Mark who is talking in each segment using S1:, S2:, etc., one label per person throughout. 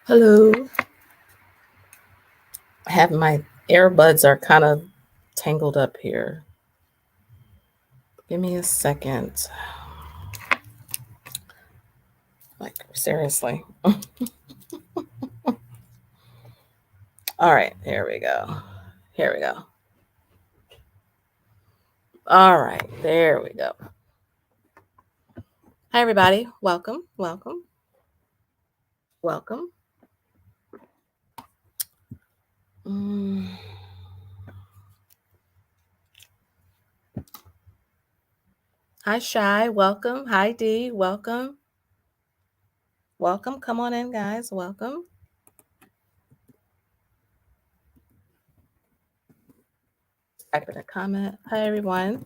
S1: Hello. I have my earbuds are kind of tangled up here. Give me a second. Like, seriously. All right, here we go. Here we go. All right, there we go. Hi, everybody. Welcome, welcome, welcome. Hi, Shy. Welcome. Hi, Dee. Welcome. Welcome. Come on in, guys. Welcome. Type in a comment. Hi, everyone.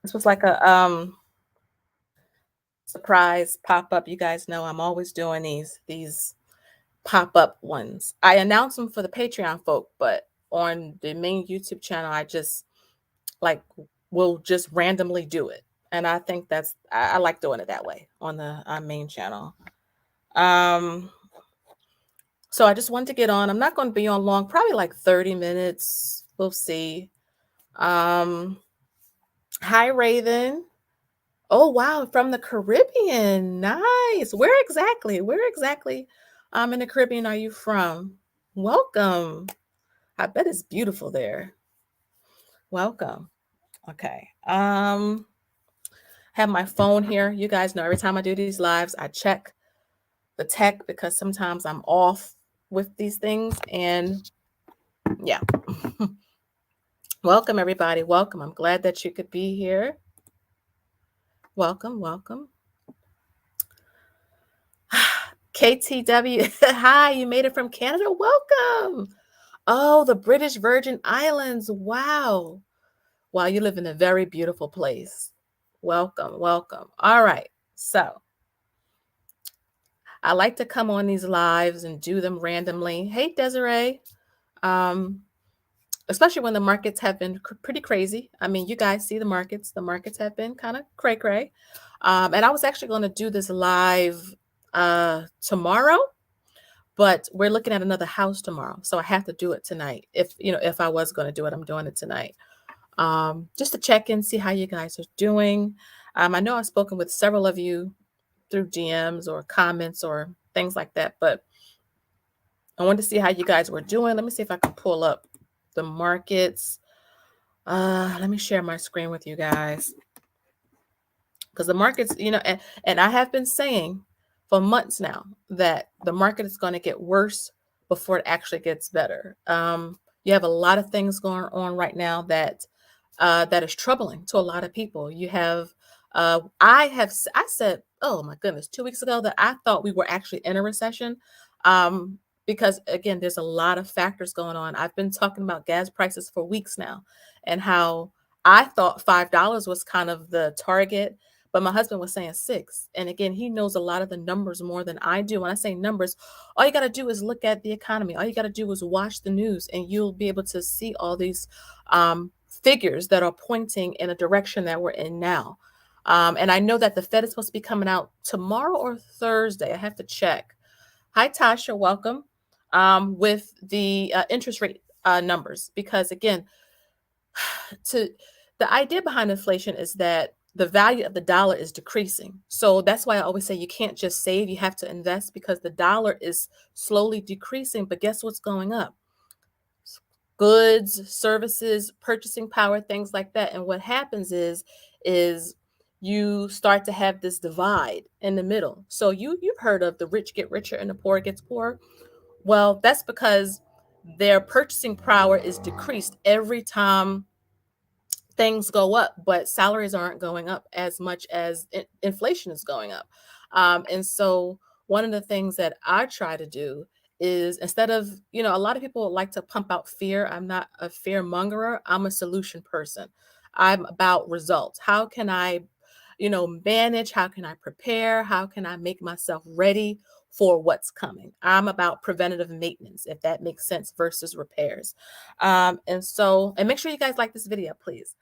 S1: This was like a surprise pop-up. You guys know I'm always doing these pop-up ones. I announce them for the Patreon folk, but on the main YouTube channel, I just like will just randomly do it. And I think I like doing it that way on the main channel. So I just wanted to get on. I'm not going to be on long, probably like 30 minutes. We'll see. Hi, Raven. Oh, wow. From the Caribbean. Nice. Where exactly in the Caribbean are you from? Welcome. I bet it's beautiful there. Welcome. Okay. Have my phone here. You guys know every time I do these lives, I check the tech because sometimes I'm off with these things. And yeah. Welcome, everybody. Welcome. I'm glad that you could be here. Welcome, welcome. KTW. Hi, you made it from Canada. Welcome. Oh, the British Virgin Islands. Wow. Wow, you live in a very beautiful place. Welcome, welcome. All right. So I like to come on these lives and do them randomly. Hey, Desiree. Especially when the markets have been pretty crazy. I mean, you guys see the markets. The markets have been kind of cray-cray. And I was actually going to do this live tomorrow, but we're looking at another house tomorrow. So I have to do it tonight. If I was going to do it, I'm doing it tonight. Just to check in, see how you guys are doing. I know I've spoken with several of you through DMs or comments or things like that, but I wanted to see how you guys were doing. Let me see if I can pull up the markets. Let me share my screen with you guys. Because the markets, and I have been saying for months now that the market is going to get worse before it actually gets better. You have a lot of things going on right now that is troubling to a lot of people. You have, I said, oh my goodness, 2 weeks ago that I thought we were actually in a recession. Because again, there's a lot of factors going on. I've been talking about gas prices for weeks now and how I thought $5 was kind of the target, but my husband was saying 6. And again, he knows a lot of the numbers more than I do. When I say numbers, all you got to do is look at the economy. All you got to do is watch the news and you'll be able to see all these figures that are pointing in a direction that we're in now. And I know that the Fed is supposed to be coming out tomorrow or Thursday. I have to check. Hi, Tasha. Welcome. With the interest rate numbers, because again, the idea behind inflation is that the value of the dollar is decreasing. So that's why I always say you can't just save, you have to invest, because the dollar is slowly decreasing. But guess what's going up? Goods, services, purchasing power, things like that. And what happens is you start to have this divide in the middle. So you've heard of the rich get richer and the poor gets poorer. Well, that's because their purchasing power is decreased every time things go up, but salaries aren't going up as much as inflation is going up. And so one of the things that I try to do is, instead of, a lot of people like to pump out fear. I'm not a fear mongerer. I'm a solution person. I'm about results. How can I, manage? How can I prepare? How can I make myself ready for what's coming? I'm about preventative maintenance, if that makes sense, versus repairs. And make sure you guys like this video, please.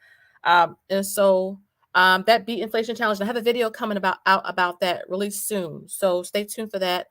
S1: That beat inflation challenge, I have a video coming out about that really soon. So stay tuned for that.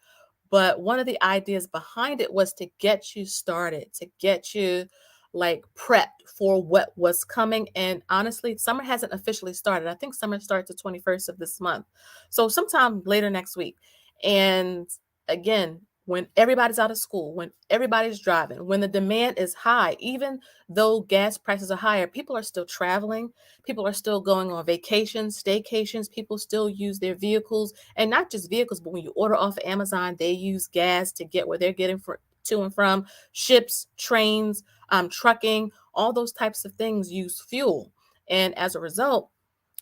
S1: But one of the ideas behind it was to get you started, to get you like prepped for what was coming. And honestly, summer hasn't officially started. I think summer starts the 21st of this month. So sometime later next week. And again, when everybody's out of school, when everybody's driving, when the demand is high, even though gas prices are higher, people are still traveling. People are still going on vacations, staycations. People still use their vehicles, and not just vehicles, but when you order off of Amazon, they use gas to get where they're getting to and from. Ships, trains, trucking, all those types of things use fuel. And as a result,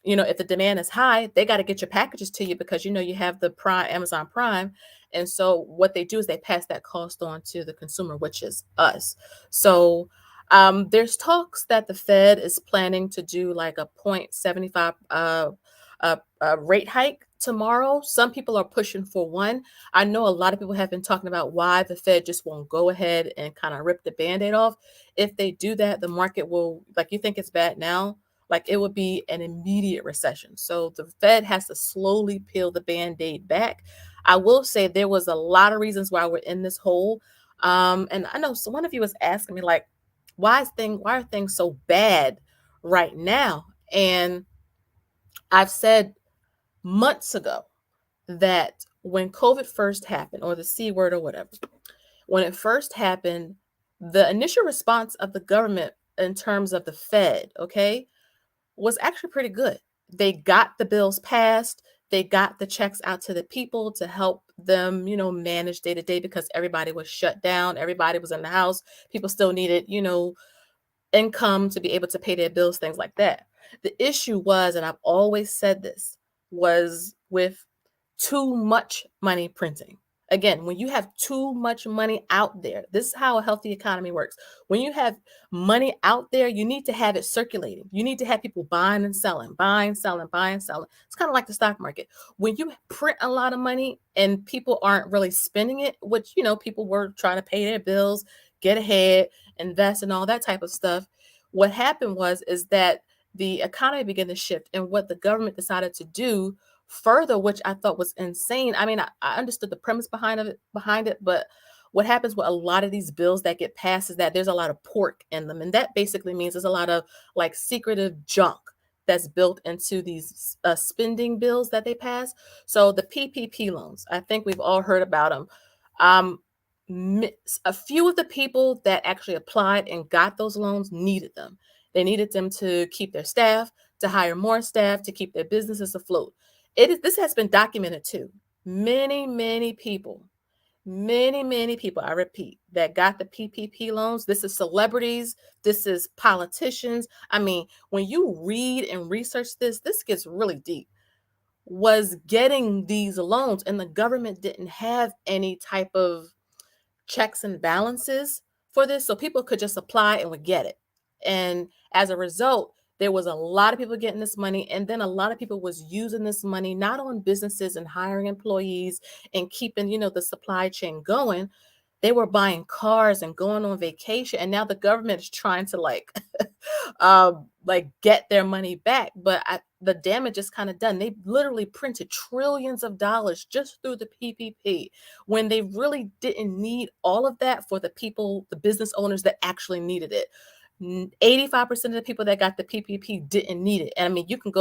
S1: if the demand is high, they got to get your packages to you because you have the Prime, Amazon Prime. And so what they do is they pass that cost on to the consumer, which is us. So there's talks that the Fed is planning to do like a 0.75 rate hike tomorrow. Some people are pushing for one. I know a lot of people have been talking about why the Fed just won't go ahead and kind of rip the Band-Aid off. If they do that, the market will, like, you think it's bad now, like it would be an immediate recession. So the Fed has to slowly peel the Band-Aid back. I will say there was a lot of reasons why we're in this hole. And I know, so one of you was asking me like, why are things so bad right now? And I've said months ago that when COVID first happened, or the C word or whatever, when it first happened, the initial response of the government in terms of the Fed, okay, was actually pretty good. They got the bills passed. They got the checks out to the people to help them, manage day to day because everybody was shut down. Everybody was in the house. People still needed, income to be able to pay their bills, things like that. The issue was, and I've always said this, was with too much money printing. Again, when you have too much money out there, this is how a healthy economy works. When you have money out there, you need to have it circulating. You need to have people buying and selling, buying, selling, buying, selling. It's kind of like the stock market. When you print a lot of money and people aren't really spending it, which, people were trying to pay their bills, get ahead, invest, and all that type of stuff. What happened is that the economy began to shift, and what the government decided to do further, which I thought was insane. I mean, I understood the premise behind it, but what happens with a lot of these bills that get passed is that there's a lot of pork in them, and that basically means there's a lot of like secretive junk that's built into these spending bills that they pass. So the PPP loans, I think we've all heard about them. Um, a few of the people that actually applied and got those loans needed them. They needed them to keep their staff, to hire more staff, to keep their businesses afloat. This has been documented too. Many people, I repeat, that got the PPP loans. This is celebrities. This is politicians. I mean, when you read and research this gets really deep. Was getting these loans, and the government didn't have any type of checks and balances for this, so people could just apply and would get it. And as a result, there was a lot of people getting this money, and then a lot of people was using this money not on businesses and hiring employees and keeping, the supply chain going. They were buying cars and going on vacation, and now the government is trying to like get their money back. But the damage is kind of done. They literally printed trillions of dollars just through the PPP when they really didn't need all of that for the people, the business owners that actually needed it. 85% of the people that got the PPP didn't need it. And I mean, you can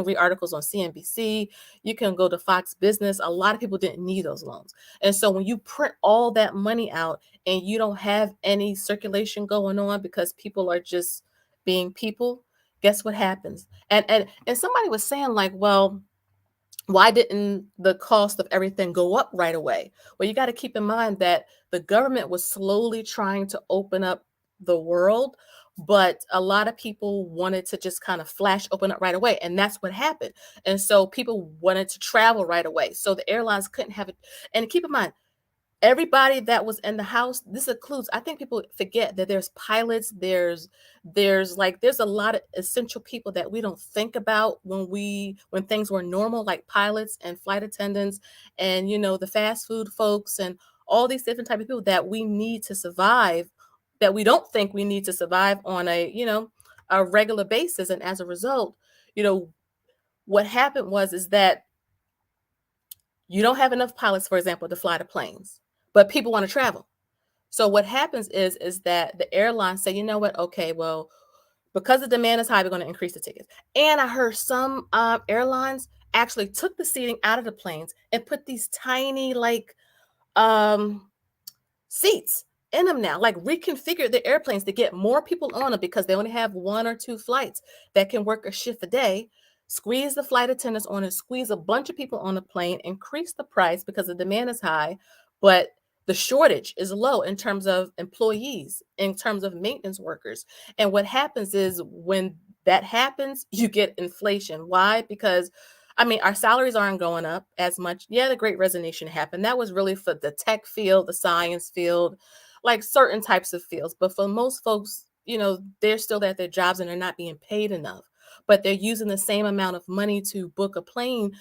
S1: read articles on CNBC, you can go to Fox Business. A lot of people didn't need those loans. And so when you print all that money out and you don't have any circulation going on because people are just being people, guess what happens? And somebody was saying like, well, why didn't the cost of everything go up right away? Well, you got to keep in mind that the government was slowly trying to open up the world, but a lot of people wanted to just kind of flash open up right away. And that's what happened. And so people wanted to travel right away. So the airlines couldn't have it. And keep in mind, everybody that was in the house, this includes, I think people forget that there's pilots, there's a lot of essential people that we don't think about when things were normal, like pilots and flight attendants and the fast food folks and all these different type of people that we need to survive, that we don't think we need to survive on a regular basis. And as a result, what happened is that You don't have enough pilots, for example, to fly the planes, but people want to travel. So what happens is that the airlines say, you know what? Okay, well, because the demand is high, we're going to increase the tickets. And I heard some airlines actually took the seating out of the planes and put these tiny um, seats in them now, like reconfigure the airplanes to get more people on them because they only have 1 or 2 flights that can work a shift a day. Squeeze the flight attendants on and squeeze a bunch of people on the plane, increase the price because the demand is high, but the shortage is low in terms of employees, in terms of maintenance workers. And what happens is when that happens, you get inflation. Why? Because I mean, our salaries aren't going up as much. Yeah, the great resignation happened. That was really for the tech field, the science field, like certain types of fields. But for most folks, they're still at their jobs and they're not being paid enough. But they're using the same amount of money to book a plane,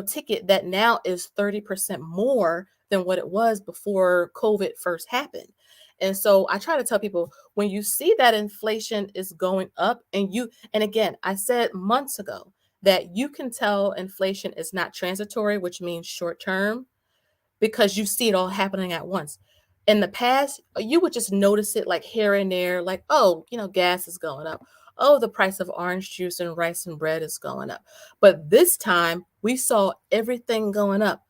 S1: ticket that now is 30% more than what it was before COVID first happened. And so I try to tell people when you see that inflation is going up and again, I said months ago, that you can tell inflation is not transitory, which means short term, because you see it all happening at once. In the past, you would just notice it like here and there, like, oh, gas is going up. Oh, the price of orange juice and rice and bread is going up. But this time, we saw everything going up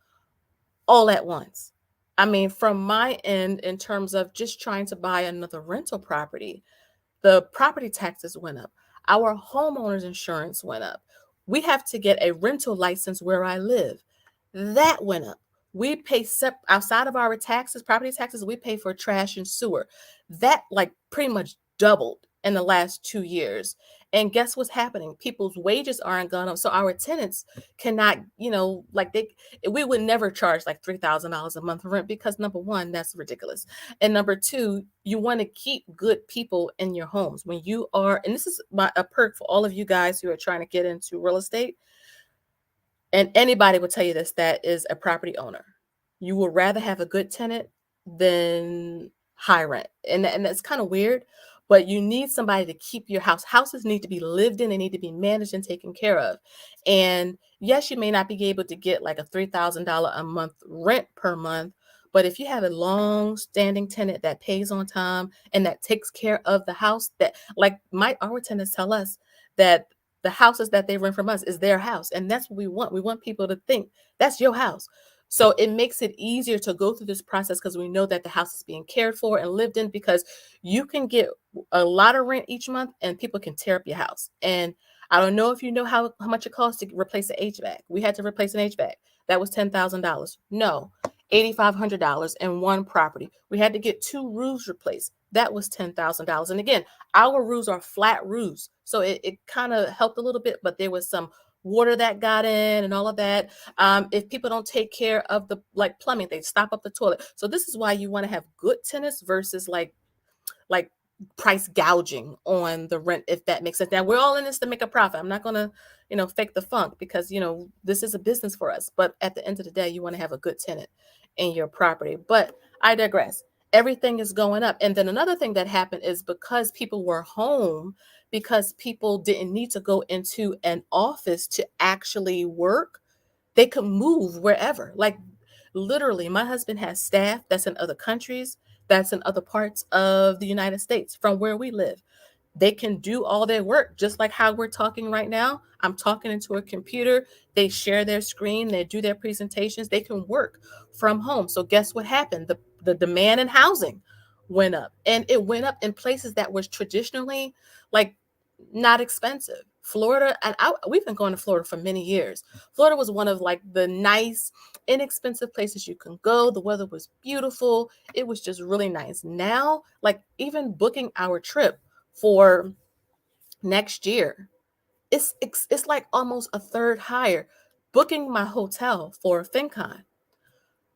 S1: all at once. I mean, from my end, in terms of just trying to buy another rental property, the property taxes went up. Our homeowners insurance went up. We have to get a rental license where I live. That went up. We pay outside of our taxes, property taxes, we pay for trash and sewer. That like pretty much doubled in the last 2 years. And guess what's happening? People's wages aren't going up. So our tenants cannot, we would never charge like $3,000 a month for rent because number one, that's ridiculous. And number two, you want to keep good people in your homes. When you are, and this is a perk for all of you guys who are trying to get into real estate, and anybody will tell you this that is a property owner. You would rather have a good tenant than high rent. And that's kind of weird, but you need somebody to keep your house. Houses need to be lived in, they need to be managed and taken care of. And yes, you may not be able to get like a $3,000 a month rent per month, but if you have a long standing tenant that pays on time and that takes care of the house, that like our tenants tell us that the houses that they rent from us is their house. And that's what we want. We want people to think that's your house. So it makes it easier to go through this process because we know that the house is being cared for and lived in, because you can get a lot of rent each month and people can tear up your house. And I don't know if you know how much it costs to replace an HVAC. We had to replace an HVAC. That was $10,000. No, $8,500 in one property. We had to get 2 roofs replaced. That was $10,000. And again, our roofs are flat roofs. So it kind of helped a little bit, but there was some water that got in and all of that. If people don't take care of the plumbing, they stop up the toilet. So this is why you want to have good tenants versus like price gouging on the rent, if that makes sense. Now we're all in this to make a profit. I'm not going to, fake the funk because, this is a business for us. But at the end of the day, you want to have a good tenant in your property. But I digress. Everything is going up. And then another thing that happened is because people were home, because people didn't need to go into an office to actually work, they could move wherever. Like literally, my husband has staff that's in other countries, that's in other parts of the United States from where we live. They can do all their work just like how we're talking right now. I'm talking into a computer. They share their screen, they do their presentations, they can work from home. So guess what happened? The demand in housing went up, and it went up in places that was traditionally like not expensive. Florida, and we've been going to Florida for many years. Florida was one of like the nice, inexpensive places you can go. The weather was beautiful. It was just really nice. Now, like even booking our trip for next year, it's like almost a third higher. Booking my hotel for FinCon,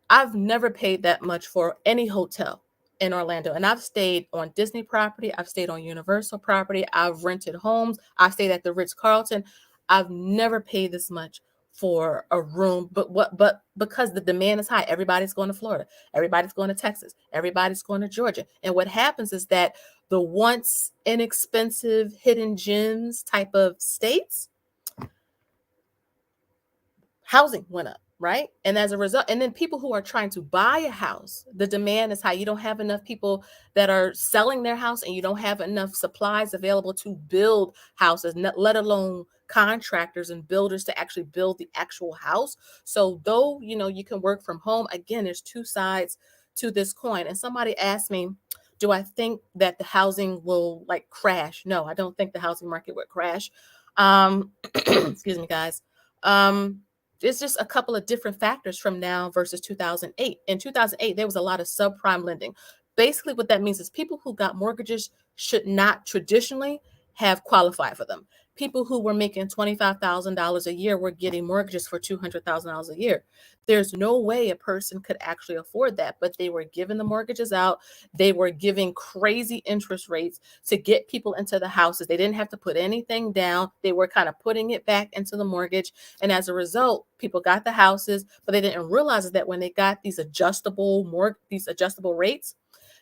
S1: I've never paid that much for any hotel in Orlando. And I've stayed on Disney property. I've stayed on Universal property. I've rented homes. I stayed at the Ritz-Carlton. I've never paid this much for a room. But because the demand is high, everybody's going to Florida. Everybody's going to Texas. Everybody's going to Georgia. And what happens is that the once inexpensive hidden gems type of states, housing went up. right? And as a result, and then people who are trying to buy a house, the demand is high. You don't have enough people that are selling their house, and you don't have enough supplies available to build houses, let alone contractors and builders to actually build the actual house. So though, you can work from home, again, there's two sides to this coin. And somebody asked me, do I think that the housing will like crash? No, I don't think the housing market would crash. Excuse me, guys. It's just a couple of different factors from now versus 2008. In 2008, there was a lot of subprime lending. Basically, what that means is people who got mortgages should not traditionally have qualified for them. People who were making $25,000 a year were getting mortgages for $200,000 a year. There's no way a person could actually afford that, but they were giving the mortgages out. They were giving crazy interest rates to get people into the houses. They didn't have to put anything down. They were kind of putting it back into the mortgage. And as a result, people got the houses, but they didn't realize that when they got these adjustable rates,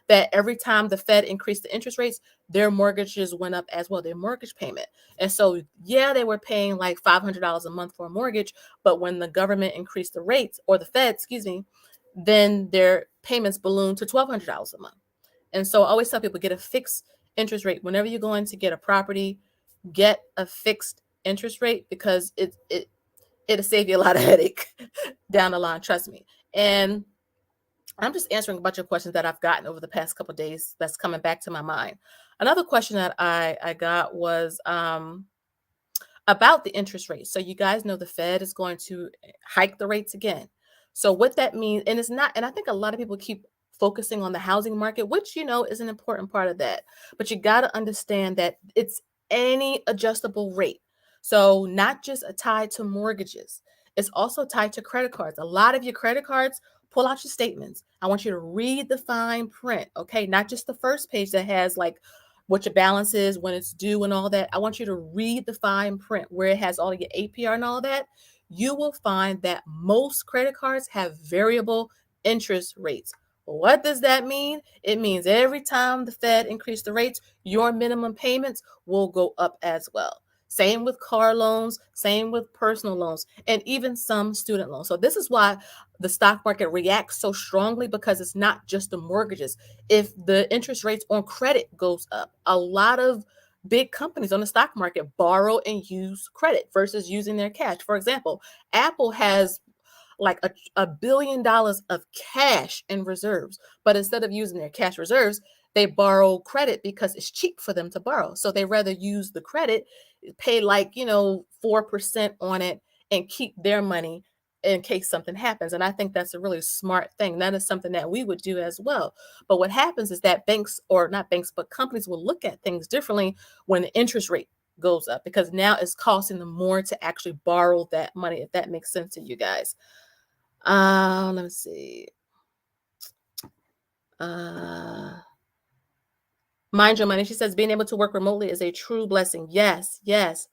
S1: that every time the Fed increased the interest rates, their mortgages went up as well, their mortgage payment. And so, yeah, they were paying like $500 a month for a mortgage, but when the government increased the rates, or the Fed, excuse me, then their payments ballooned to $1,200 a month. And so I always tell people, get a fixed interest rate. Whenever you're going to get a property, get a fixed interest rate, because it'll save you a lot of headache down the line, trust me. And I'm just answering a bunch of questions that I've gotten over the past couple of days that's coming back to my mind. Another question that I got was about the interest rate. So you guys know the Fed is going to hike the rates again. So what that means, and it's not, and I think a lot of people keep focusing on the housing market, which is an important part of that. But you got to understand that it's any adjustable rate. So not just tied to mortgages, it's also tied to credit cards. A lot of your credit cards, pull out your statements. I want you to read the fine print, okay? Not just the first page that has like what your balance is, when it's due, and all that. I want you to read the fine print where it has all of your APR and all that. You will find that most credit cards have variable interest rates. What does that mean? It means every time the Fed increases the rates, your minimum payments will go up as well. Same with car loans, same with personal loans, and even some student loans. So this is why the stock market reacts so strongly, because it's not just the mortgages. If the interest rates on credit goes up, a lot of big companies on the stock market borrow and use credit versus using their cash. For example, Apple has like $1 billion of cash in reserves, but instead of using their cash reserves, they borrow credit because it's cheap for them to borrow. So they rather use the credit, pay like 4% on it, and keep their money in case something happens. And I think that's a really smart thing. That is something that we would do as well. But what happens is that banks, or not banks, but companies, will look at things differently when the interest rate goes up, because now it's costing them more to actually borrow that money, if that makes sense to you guys. Let me see. Mind Your Money, she says, being able to work remotely is a true blessing. Yes, yes.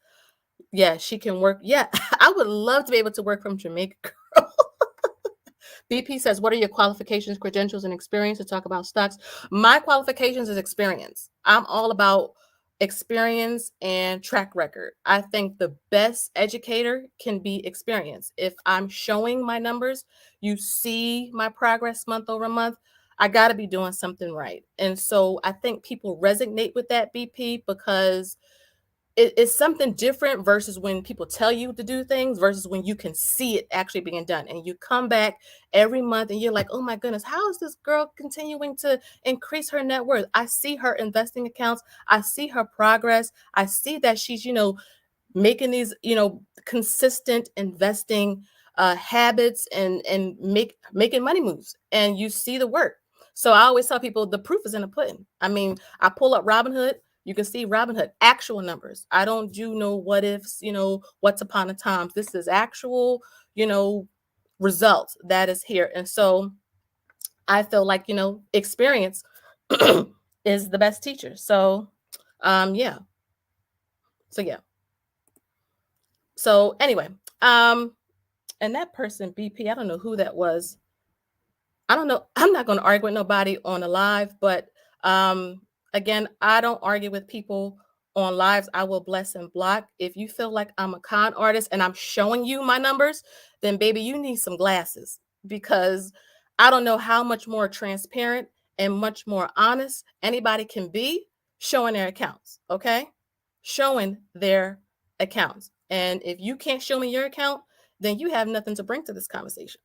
S1: Yeah, she can work. Yeah, I would love to be able to work from Jamaica, girl. BP says, what are your qualifications, credentials, and experience to talk about stocks? My qualifications is experience. I'm all about experience and track record. I think the best educator can be experience. If I'm showing my numbers, you see my progress month over month, I got to be doing something right. And so I think people resonate with that, BP, because it's something different versus when people tell you to do things versus when you can see it actually being done. And you come back every month and you're like, oh my goodness, how is this girl continuing to increase her net worth? I see her investing accounts. I see her progress. I see that she's, making these, consistent investing habits and making money moves. And you see the work. So I always tell people the proof is in the pudding. I mean, I pull up Robinhood. You can see Robinhood actual numbers. I don't do no what ifs, once upon a time. This is actual, results that is here. And so I feel like, experience is the best teacher. So, yeah. So, yeah. So anyway, and that person, BP, I don't know who that was. I don't know. I'm not going to argue with nobody on a live, but again, I don't argue with people on lives, I will bless and block. If you feel like I'm a con artist and I'm showing you my numbers, then baby, you need some glasses, because I don't know how much more transparent and much more honest anybody can be showing their accounts, okay? Showing their accounts. And if you can't show me your account, then you have nothing to bring to this conversation.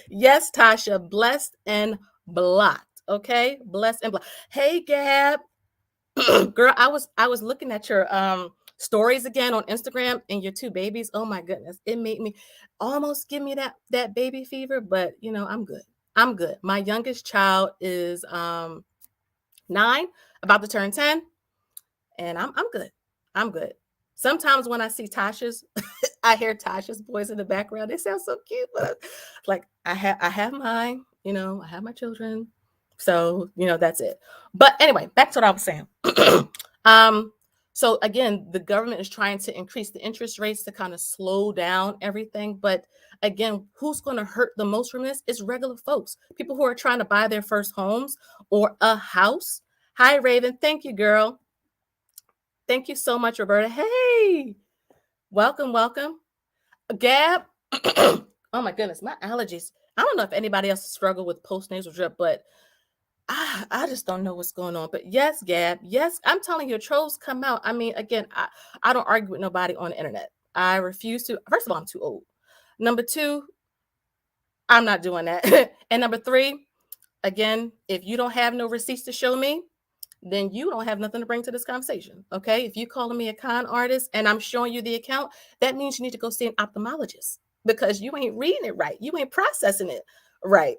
S1: Yes, Tasha, blessed and blocked, okay? Blessed and blocked. Hey, Gab. Girl, I was looking at your stories again on Instagram and your two babies. Oh my goodness. It made me almost give me that baby fever, but you know, I'm good. I'm good. My youngest child is 9, about to turn 10, and I'm good. I'm good. Sometimes when I see Tasha's, I hear Tasha's voice in the background. They sound so cute, but like I have mine, you know, I have my children. So, you know, that's it. But anyway, back to what I was saying. um, so again, the government is trying to increase the interest rates to kind of slow down everything. But again, who's going to hurt the most from this is regular folks, people who are trying to buy their first homes or a house. Hi, Raven. Thank you, girl. Thank you so much, Roberta. Hey, welcome, welcome. Gab. Oh my goodness, my allergies. I don't know if anybody else struggle with postnasal drip, but I just don't know what's going on. But yes, Gab, yes, I'm telling you, trolls come out. I mean, again, I don't argue with nobody on the internet. I refuse to. First of all, I'm too old. Number two, I'm not doing that. And number three, again, if you don't have no receipts to show me, then you don't have nothing to bring to this conversation. Okay. If you calling me a con artist and I'm showing you the account, that means you need to go see an ophthalmologist, because you ain't reading it right. You ain't processing it right.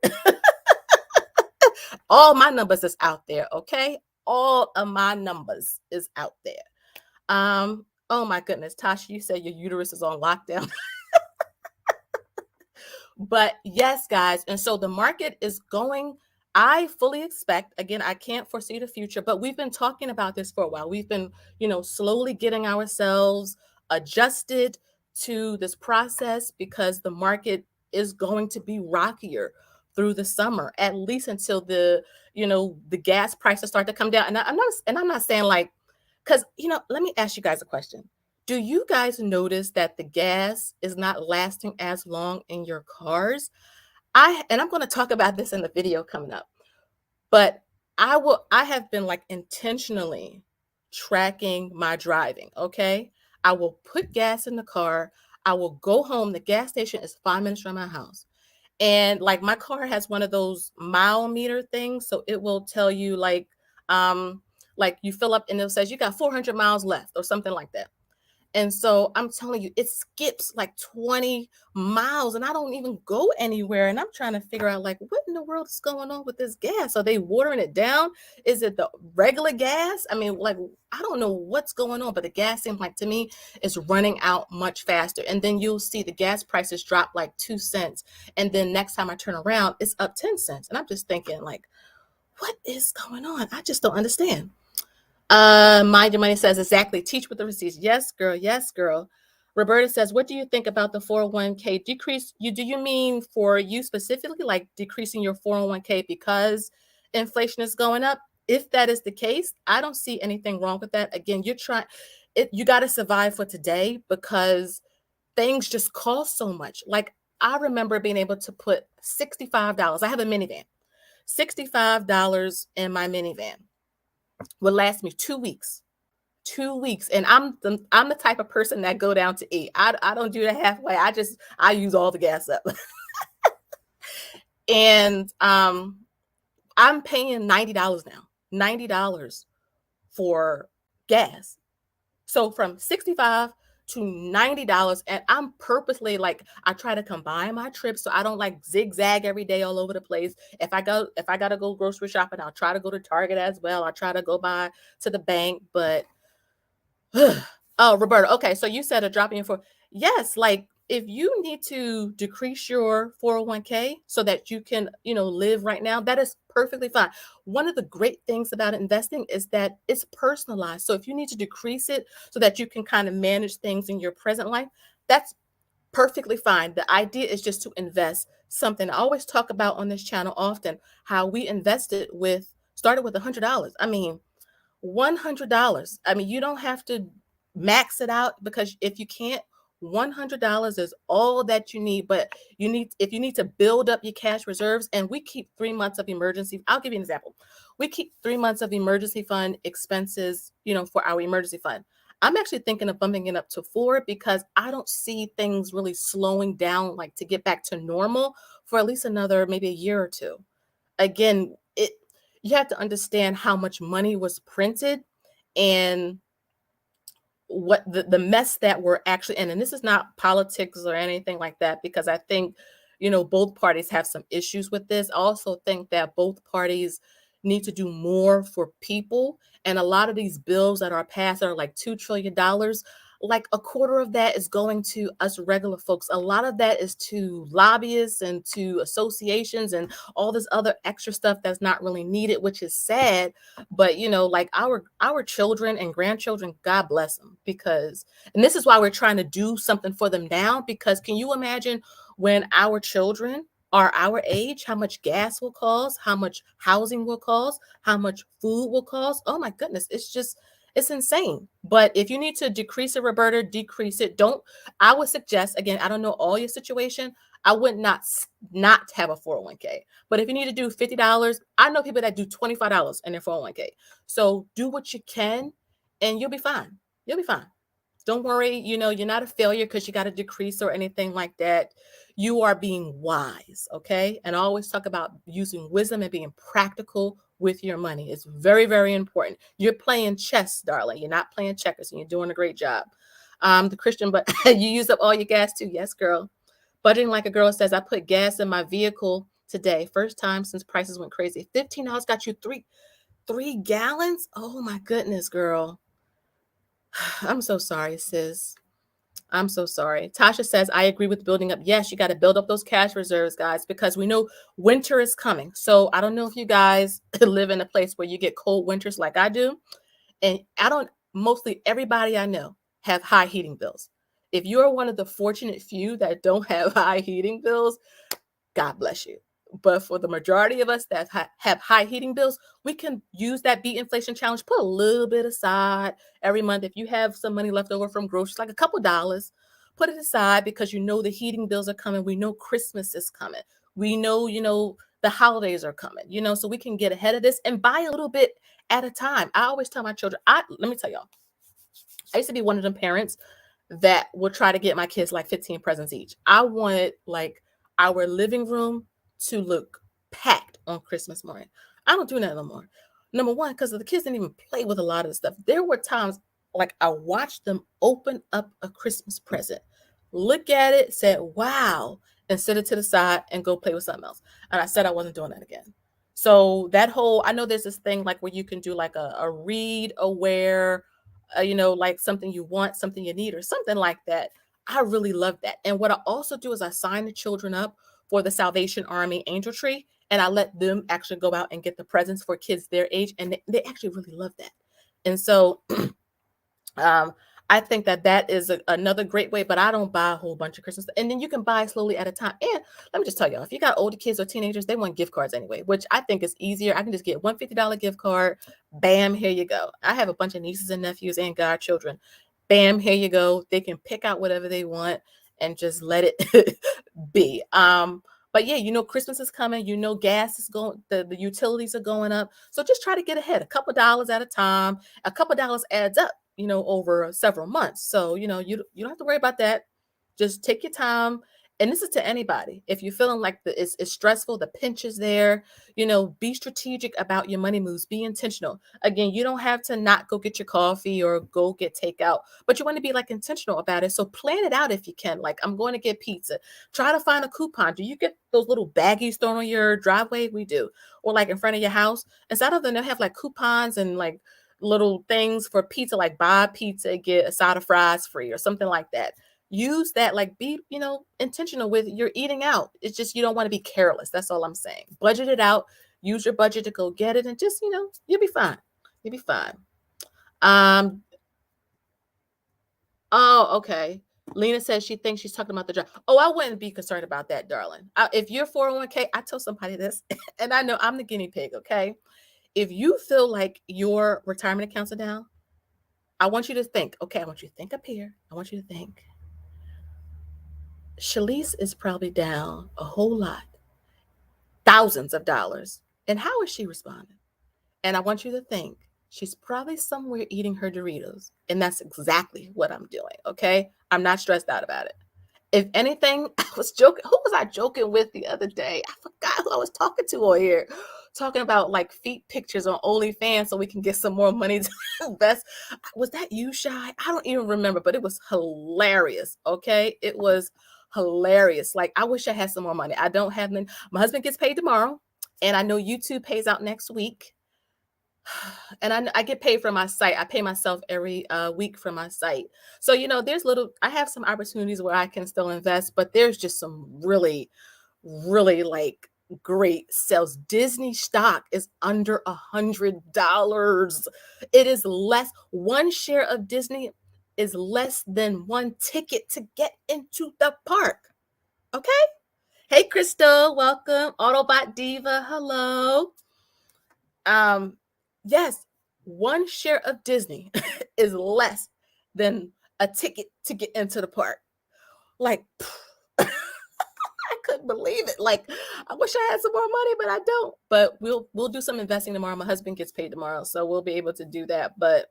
S1: All my numbers is out there. Okay. All of my numbers is out there. Oh my goodness. Tasha, you said your uterus is on lockdown. But yes, guys. And so the market is going, I fully expect, again, I can't foresee the future, but we've been talking about this for a while. We've been, you know, slowly getting ourselves adjusted to this process, because the market is going to be rockier through the summer, at least until the, you know, the gas prices start to come down. And I'm not saying like, because, you know, let me ask you guys a question. Do you guys notice that the gas is not lasting as long in your cars? I'm going to talk about this in the video coming up, but I have been like intentionally tracking my driving, okay? I will put gas in the car. I will go home. The gas station is 5 minutes from my house. And like my car has one of those mile meter things, so it will tell you like you fill up and it says you got 400 miles left or something like that. And so I'm telling you, it skips like 20 miles and I don't even go anywhere. And I'm trying to figure out like, what in the world is going on with this gas? Are they watering it down? Is it the regular gas? I mean, like, I don't know what's going on, but the gas seems like to me is running out much faster. And then you'll see the gas prices drop like 2 cents. And then next time I turn around, it's up 10 cents. And I'm just thinking like, what is going on? I just don't understand. Mind Your Money says, exactly. Teach with the receipts. Yes, girl. Yes, girl. Roberta says, what do you think about the 401k decrease? Do you mean for you specifically, like decreasing your 401k because inflation is going up? If that is the case, I don't see anything wrong with that. Again, you got to survive for today, because things just cost so much. Like I remember being able to put $65. I have a minivan, $65 in my minivan would last me 2 weeks. 2 weeks. And I'm the type of person that go down to eat. I don't do the halfway. I use all the gas up. And I'm paying $90 now. $90 for gas. So from 65 to $90. And I'm purposely like, I try to combine my trips so I don't like zigzag every day all over the place. If I gotta go grocery shopping, I'll try to go to Target as well. I'll try to go by to the bank. But oh, Roberta, okay. So you said a drop in for, yes, like if you need to decrease your 401k so that you can, you know, live right now, that is perfectly fine. One of the great things about investing is that it's personalized. So if you need to decrease it so that you can kind of manage things in your present life, that's perfectly fine. The idea is just to invest something. I always talk about on this channel often how we started with $100. I mean, $100. I mean, you don't have to max it out, because if you can't, $100 is all that you need. But if you need to build up your cash reserves, and we keep 3 months of emergency. I'll give you an example. We keep 3 months of emergency fund expenses, for our emergency fund. I'm actually thinking of bumping it up to 4, because I don't see things really slowing down, like to get back to normal, for at least another maybe a year or two. Again, you have to understand how much money was printed, and what the mess that we're actually in. And this is not politics or anything like that, because I think, both parties have some issues with this. I also think that both parties need to do more for people. And a lot of these bills that are passed are like $2 trillion. Like a quarter of that is going to us regular folks. A lot of that is to lobbyists and to associations and all this other extra stuff that's not really needed, which is sad. But like our children and grandchildren, God bless them, because, and this is why we're trying to do something for them now, because can you imagine when our children are our age, how much gas will cost, how much housing will cost, how much food will cost? Oh my goodness, it's insane. But if you need to decrease it, Roberta, decrease it. Don't I would suggest, again, I don't know all your situation. I would not have a 401k. But if you need to do $50, I know people that do $25 in their 401k. So do what you can, and you'll be fine. You'll be fine. Don't worry, you're not a failure because you got to decrease or anything like that. You are being wise, okay? And I always talk about using wisdom and being practical with your money. It's very, very important. You're playing chess, darling. You're not playing checkers, and you're doing a great job. The Christian, but you use up all your gas too. Yes, girl. Budgeting like a girl says, I put gas in my vehicle today. First time since prices went crazy. $15 got you three gallons? Oh my goodness, girl. I'm so sorry, sis. I'm so sorry. Tasha says, I agree with building up. Yes, you got to build up those cash reserves, guys, because we know winter is coming. So I don't know if you guys live in a place where you get cold winters like I do. And mostly everybody I know have high heating bills. If you're one of the fortunate few that don't have high heating bills, God bless you. But for the majority of us that have high heating bills, we can use that beat inflation challenge, put a little bit aside every month. If you have some money left over from groceries, like a couple dollars, put it aside, because the heating bills are coming. We know Christmas is coming. We know, the holidays are coming, so we can get ahead of this and buy a little bit at a time. I always tell my children, let me tell y'all, I used to be one of them parents that would try to get my kids like 15 presents each. I wanted like our living room to look packed on Christmas morning. I don't do that no more. Number one, because the kids didn't even play with a lot of the stuff. There were times like I watched them open up a Christmas present, look at it, said, wow, and set it to the side and go play with something else. And I said I wasn't doing that again. So I know there's this thing like where you can do like a read aware, like something you want, something you need, or something like that. I really love that. And what I also do is I sign the children up for the Salvation Army Angel Tree, and I let them actually go out and get the presents for kids their age, and they actually really love that. And so I think that is another great way, but I don't buy a whole bunch of Christmas. And then you can buy slowly at a time. And let me just tell y'all, if you got older kids or teenagers, they want gift cards anyway, which I think is easier. I can just get one $50 gift card. Bam, here you go. I have a bunch of nieces and nephews and godchildren. Bam, here you go. They can pick out whatever they want and just let it be. But yeah, Christmas is coming, gas is going, the utilities are going up. So just try to get ahead, a couple dollars at a time. A couple dollars adds up, over several months. So, you don't have to worry about that. Just take your time. And this is to anybody. If you're feeling like it's stressful, the pinch is there, be strategic about your money moves. Be intentional. Again, you don't have to not go get your coffee or go get takeout, but you want to be like intentional about it. So plan it out if you can. Like, I'm going to get pizza. Try to find a coupon. Do you get those little baggies thrown on your driveway? We do. Or like in front of your house. Instead of them, they'll have like coupons and like little things for pizza, like buy pizza, get a side of fries free or something like that. Use that, like be, intentional with your eating out. It's just, you don't want to be careless. That's all I'm saying. Budget it out, use your budget to go get it, and just, you'll be fine. You'll be fine. Oh, okay. Lena says she thinks she's talking about the job. Oh, I wouldn't be concerned about that, darling. If you're 401k, I tell somebody this, and I know I'm the guinea pig, okay? if you feel like your retirement accounts are down, I want you to think, okay, I want you to think up here. I want you to think, Shalise is probably down a whole lot, thousands of dollars. And how is she responding? And I want you to think, she's probably somewhere eating her Doritos. And that's exactly what I'm doing, okay? I'm not stressed out about it. If anything, I was joking. Who was I joking with the other day? I forgot who I was talking to on here. Talking about like feet pictures on OnlyFans so we can get some more money to invest. Was that you, Shy? I don't even remember, but it was hilarious. Okay. It was hilarious. Like, I wish I had some more money. I don't have any. My husband gets paid tomorrow, and I know YouTube pays out next week. And I get paid for my site. I pay myself every week for my site. So, I have some opportunities where I can still invest, but there's just some really, really like great sales. Disney stock is under $100. It is less. One share of Disney is less than one ticket to get into the park. Okay. Hey, Crystal, welcome. Autobot Diva, hello. Yes, one share of Disney is less than a ticket to get into the park. Like, I couldn't believe it. Like, I wish I had some more money, but I don't. But we'll do some investing tomorrow. My husband gets paid tomorrow, so we'll be able to do that. But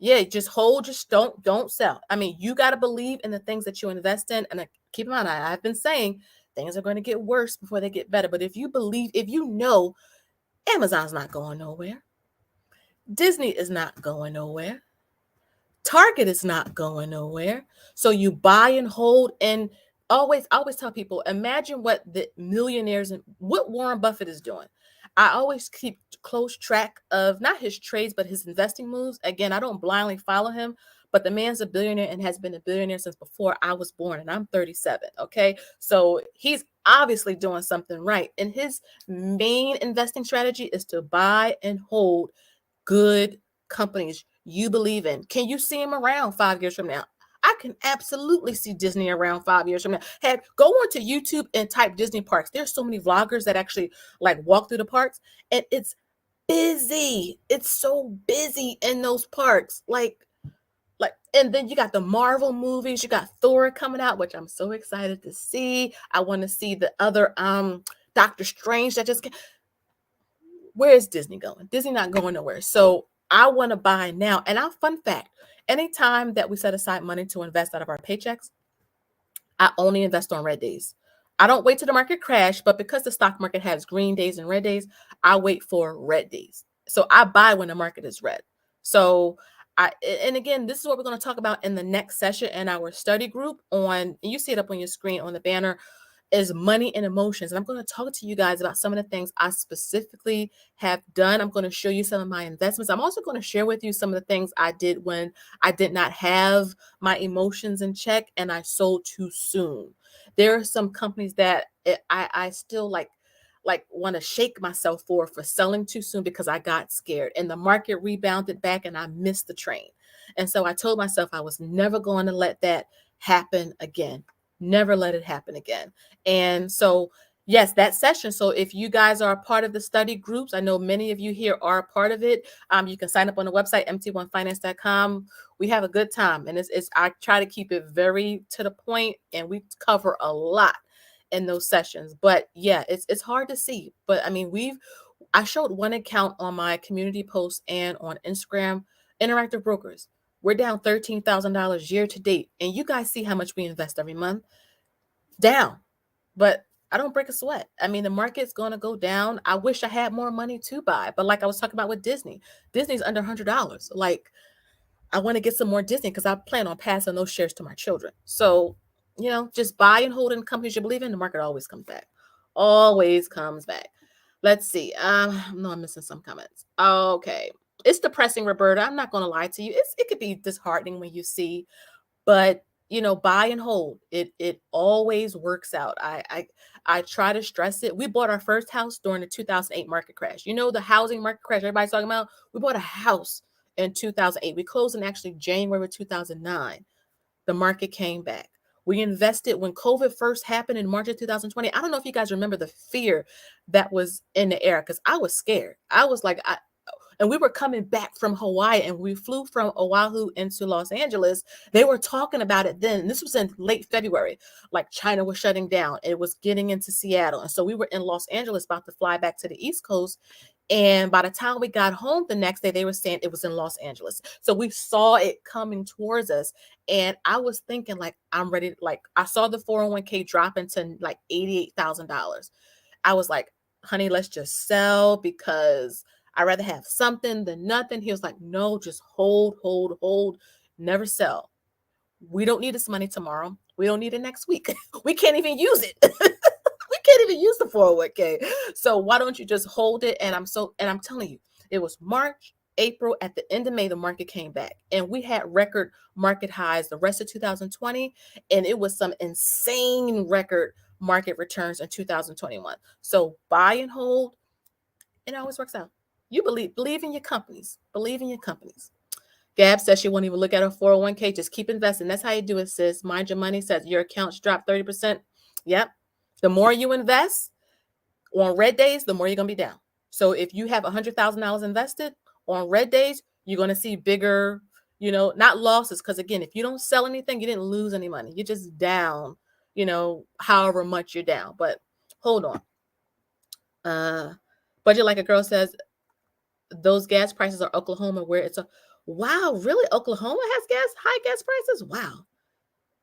S1: yeah, just hold, just don't sell. I mean, you got to believe in the things that you invest in. And keep in mind, I've been saying things are going to get worse before they get better. But if you believe, if you know Amazon's not going nowhere, Disney is not going nowhere, Target is not going nowhere. So you buy and hold, and always tell people, imagine what the millionaires and what Warren Buffett is doing. I always keep close track of not his trades, but his investing moves. Again, I don't blindly follow him, but the man's a billionaire and has been a billionaire since before I was born, and I'm 37. Okay. So he's obviously doing something right. And his main investing strategy is to buy and hold good companies you believe in. Can you see him around 5 years from now? I can absolutely see Disney around 5 years from now. Heck, go onto YouTube and type Disney parks. There's so many vloggers that actually like walk through the parks, and it's busy. It's so busy in those parks. And then you got the Marvel movies. You got Thor coming out, which I'm so excited to see. I want to see the other Doctor Strange that just came. Where is Disney going? Disney not going nowhere. So I want to buy now. And fun fact, anytime that we set aside money to invest out of our paychecks, I only invest on red days. I don't wait till the market crash, but because the stock market has green days and red days, I wait for red days. So I buy when the market is red. So and again, this is what we're going to talk about in the next session in our study group and you see it up on your screen on the banner, is money and emotions. And I'm going to talk to you guys about some of the things I specifically have done. I'm going to show you some of my investments. I'm also going to share with you some of the things I did when I did not have my emotions in check and I sold too soon. There are some companies that I still like want to shake myself for selling too soon because I got scared and the market rebounded back and I missed the train. And so I told myself I was never going to let that happen again. Never let it happen again. And so, yes, that session. So if you guys are a part of the study groups, I know many of you here are a part of it. You can sign up on the website, mt1finance.com. We have a good time. And I try to keep it very to the point, and we cover a lot in those sessions. But yeah, it's hard to see. But I mean, I showed one account on my community post and on Instagram, Interactive Brokers. We're down $13,000 year to date. And you guys see how much we invest every month. Down. But I don't break a sweat. I mean, the market's going to go down. I wish I had more money to buy. But like I was talking about with Disney's under $100. Like, I want to get some more Disney because I plan on passing those shares to my children. So, just buy and hold in companies you believe in. The market always comes back. Always comes back. Let's see. No, I'm missing some comments. Okay. It's depressing, Roberta. I'm not going to lie to you. It could be disheartening when you see, but buy and hold. It always works out. I try to stress it. We bought our first house during the 2008 market crash. The housing market crash everybody's talking about. We bought a house in 2008. We closed in actually January 2009. The market came back. We invested when COVID first happened in March of 2020. I don't know if you guys remember the fear that was in the air, because I was scared. I was like, and we were coming back from Hawaii and we flew from Oahu into Los Angeles. They were talking about it then. And this was in late February. Like China was shutting down. It was getting into Seattle. And so we were in Los Angeles about to fly back to the East Coast. And by the time we got home the next day, they were saying it was in Los Angeles. So we saw it coming towards us. And I was thinking, like, I'm ready. Like, I saw the 401k drop into like $88,000. I was like, honey, let's just sell, because I'd rather have something than nothing. He was like, no, just hold, never sell. We don't need this money tomorrow. We don't need it next week. We can't even use it. We can't even use the 401k. So why don't you just hold it? And I'm telling you, it was March, April, at the end of May, the market came back and we had record market highs the rest of 2020. And it was some insane record market returns in 2021. So buy and hold, it always works out. You believe in your companies. Believe in your companies. Gab says she won't even look at her 401k. Just keep investing. That's how you do it, sis. Mind your money says your accounts drop 30%. Yep. The more you invest on red days, the more you're going to be down. So if you have $100,000 invested on red days, you're going to see bigger, not losses. Because again, if you don't sell anything, you didn't lose any money. You're just down, however much you're down. But hold on. Budget Like a Girl says, those gas prices are Oklahoma where it's wow, really? Oklahoma has high gas prices? Wow.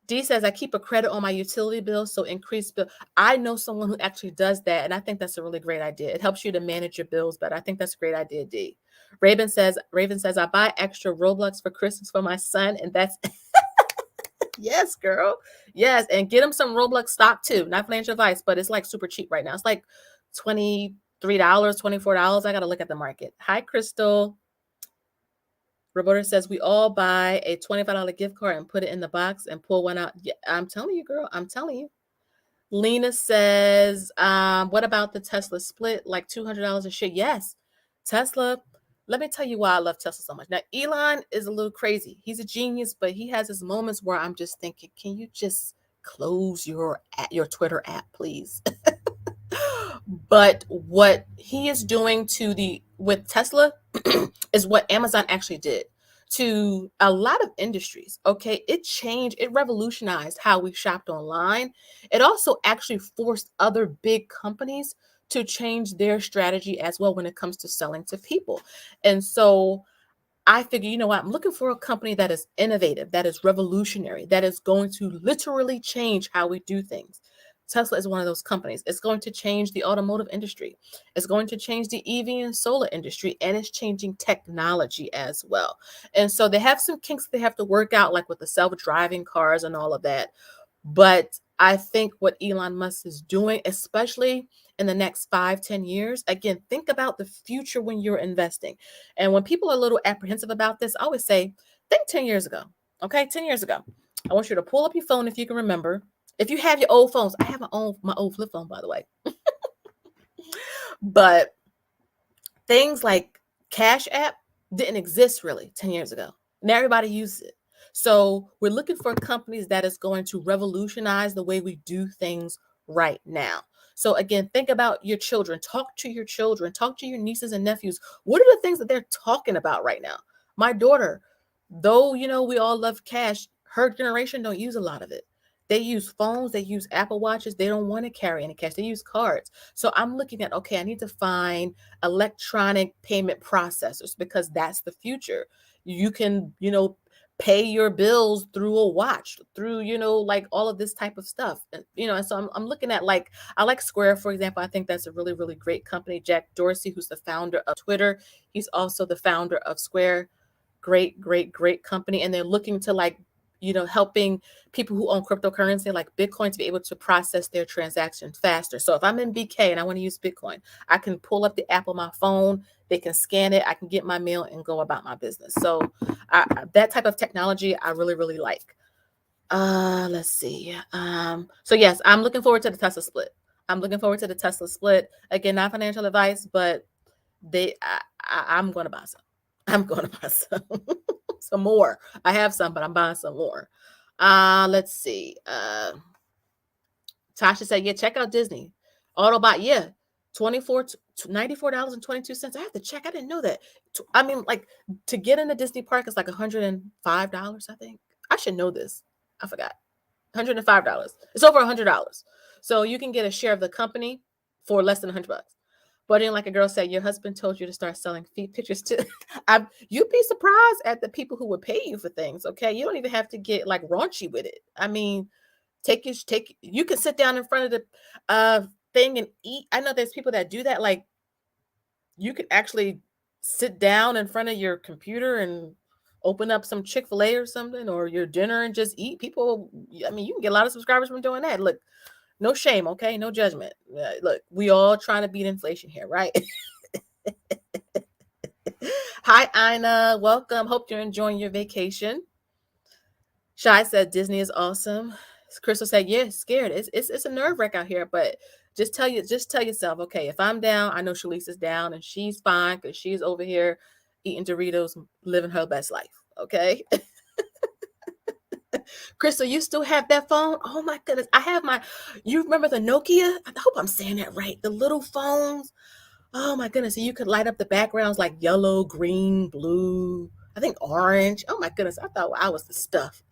S1: D says, I keep a credit on my utility bill, so increased bill. I know someone who actually does that, and I think that's a really great idea. It helps you to manage your bills better. I think that's a great idea, D. Raven says, I buy extra Roblox for Christmas for my son, and that's yes, girl. Yes, and get him some Roblox stock too. Not financial advice, but it's like super cheap right now. It's like $23, $24. I got to look at the market. Hi, Crystal. Roberta says, we all buy a $25 gift card and put it in the box and pull one out. Yeah, I'm telling you, girl. I'm telling you. Lena says, what about the Tesla split? Like $200 a share? Yes. Tesla. Let me tell you why I love Tesla so much. Now, Elon is a little crazy. He's a genius, but he has his moments where I'm just thinking, can you just close your Twitter app, please? But what he is doing with Tesla is what Amazon actually did to a lot of industries. Okay. It revolutionized how we shopped online. It also actually forced other big companies to change their strategy as well when it comes to selling to people. And so I figure, you know what? I'm looking for a company that is innovative, that is revolutionary, that is going to literally change how we do things. Tesla is one of those companies. It's going to change the automotive industry. It's going to change the EV and solar industry, and it's changing technology as well. And so they have some kinks they have to work out, like with the self-driving cars and all of that. But I think what Elon Musk is doing, especially in the next 5-10 years, again, think about the future when you're investing. And when people are a little apprehensive about this, I always say, think 10 years ago. Okay, 10 years ago. I want you to pull up your phone if you can remember. If you have your old phones, I have my old flip phone, by the way. But things like Cash App didn't exist really 10 years ago. Now everybody uses it. So we're looking for companies that is going to revolutionize the way we do things right now. So again, think about your children. Talk to your children. Talk to your nieces and nephews. What are the things that they're talking about right now? My daughter, though, we all love cash, her generation don't use a lot of it. They use phones, they use Apple Watches. They don't want to carry any cash. They use cards. So I'm looking at, okay, I need to find electronic payment processors because that's the future. You can, pay your bills through a watch, through, like all of this type of stuff. And so I'm looking at, like, I like Square, for example. I think that's a really, really great company. Jack Dorsey, who's the founder of Twitter, he's also the founder of Square. Great, great, great company. And they're looking to helping people who own cryptocurrency like Bitcoin to be able to process their transactions faster. So if I'm in BK and I want to use Bitcoin, I can pull up the app on my phone. They can scan it. I can get my mail and go about my business. So that type of technology I really, really like. Let's see. So yes, I'm looking forward to the Tesla split. Again, not financial advice, but I'm going to buy some. I'm going to buy some. Some more. I have some, but I'm buying some more. Let's see. Tasha said, yeah, check out Disney. Autobot, yeah. $94.22. I have to check. I didn't know that. I mean, like, to get in the Disney park is like $105, I think. I should know this. I forgot. $105. It's over $100. So you can get a share of the company for less than $100. But then, like a girl said, your husband told you to start selling feet pictures too. You'd be surprised at the people who would pay you for things. Okay, you don't even have to get like raunchy with it. I mean, you can sit down in front of the thing and eat. I know there's people that do that. Like, you could actually sit down in front of your computer and open up some Chick-fil-A or something, or your dinner, and just eat. People, I mean, you can get a lot of subscribers from doing that. Look, no shame, okay? No judgment. Look, we all trying to beat inflation here, right? Hi, Ina. Welcome. Hope you're enjoying your vacation. Shai said Disney is awesome. Crystal said, yeah, scared. It's a nerve wreck out here, but just tell yourself, okay, if I'm down, I know Shalise is down and she's fine because she's over here eating Doritos, living her best life. Okay. Crystal, you still have that phone? Oh my goodness. You remember the Nokia? I hope I'm saying that right. The little phones. Oh my goodness. So you could light up the backgrounds like yellow, green, blue, I think orange. Oh my goodness. I thought I was the stuff.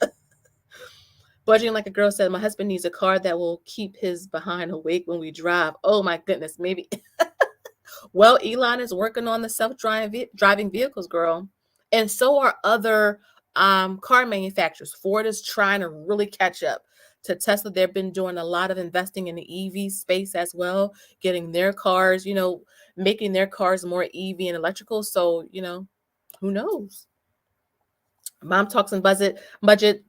S1: Budging like a girl said, my husband needs a car that will keep his behind awake when we drive. Oh my goodness. Maybe. Well, Elon is working on the self-driving vehicles, girl. And so are other car manufacturers. Ford is trying to really catch up to Tesla. They've been doing a lot of investing in the EV space as well, getting their cars, making their cars more EV and electrical. So, who knows? Mom talks and budget.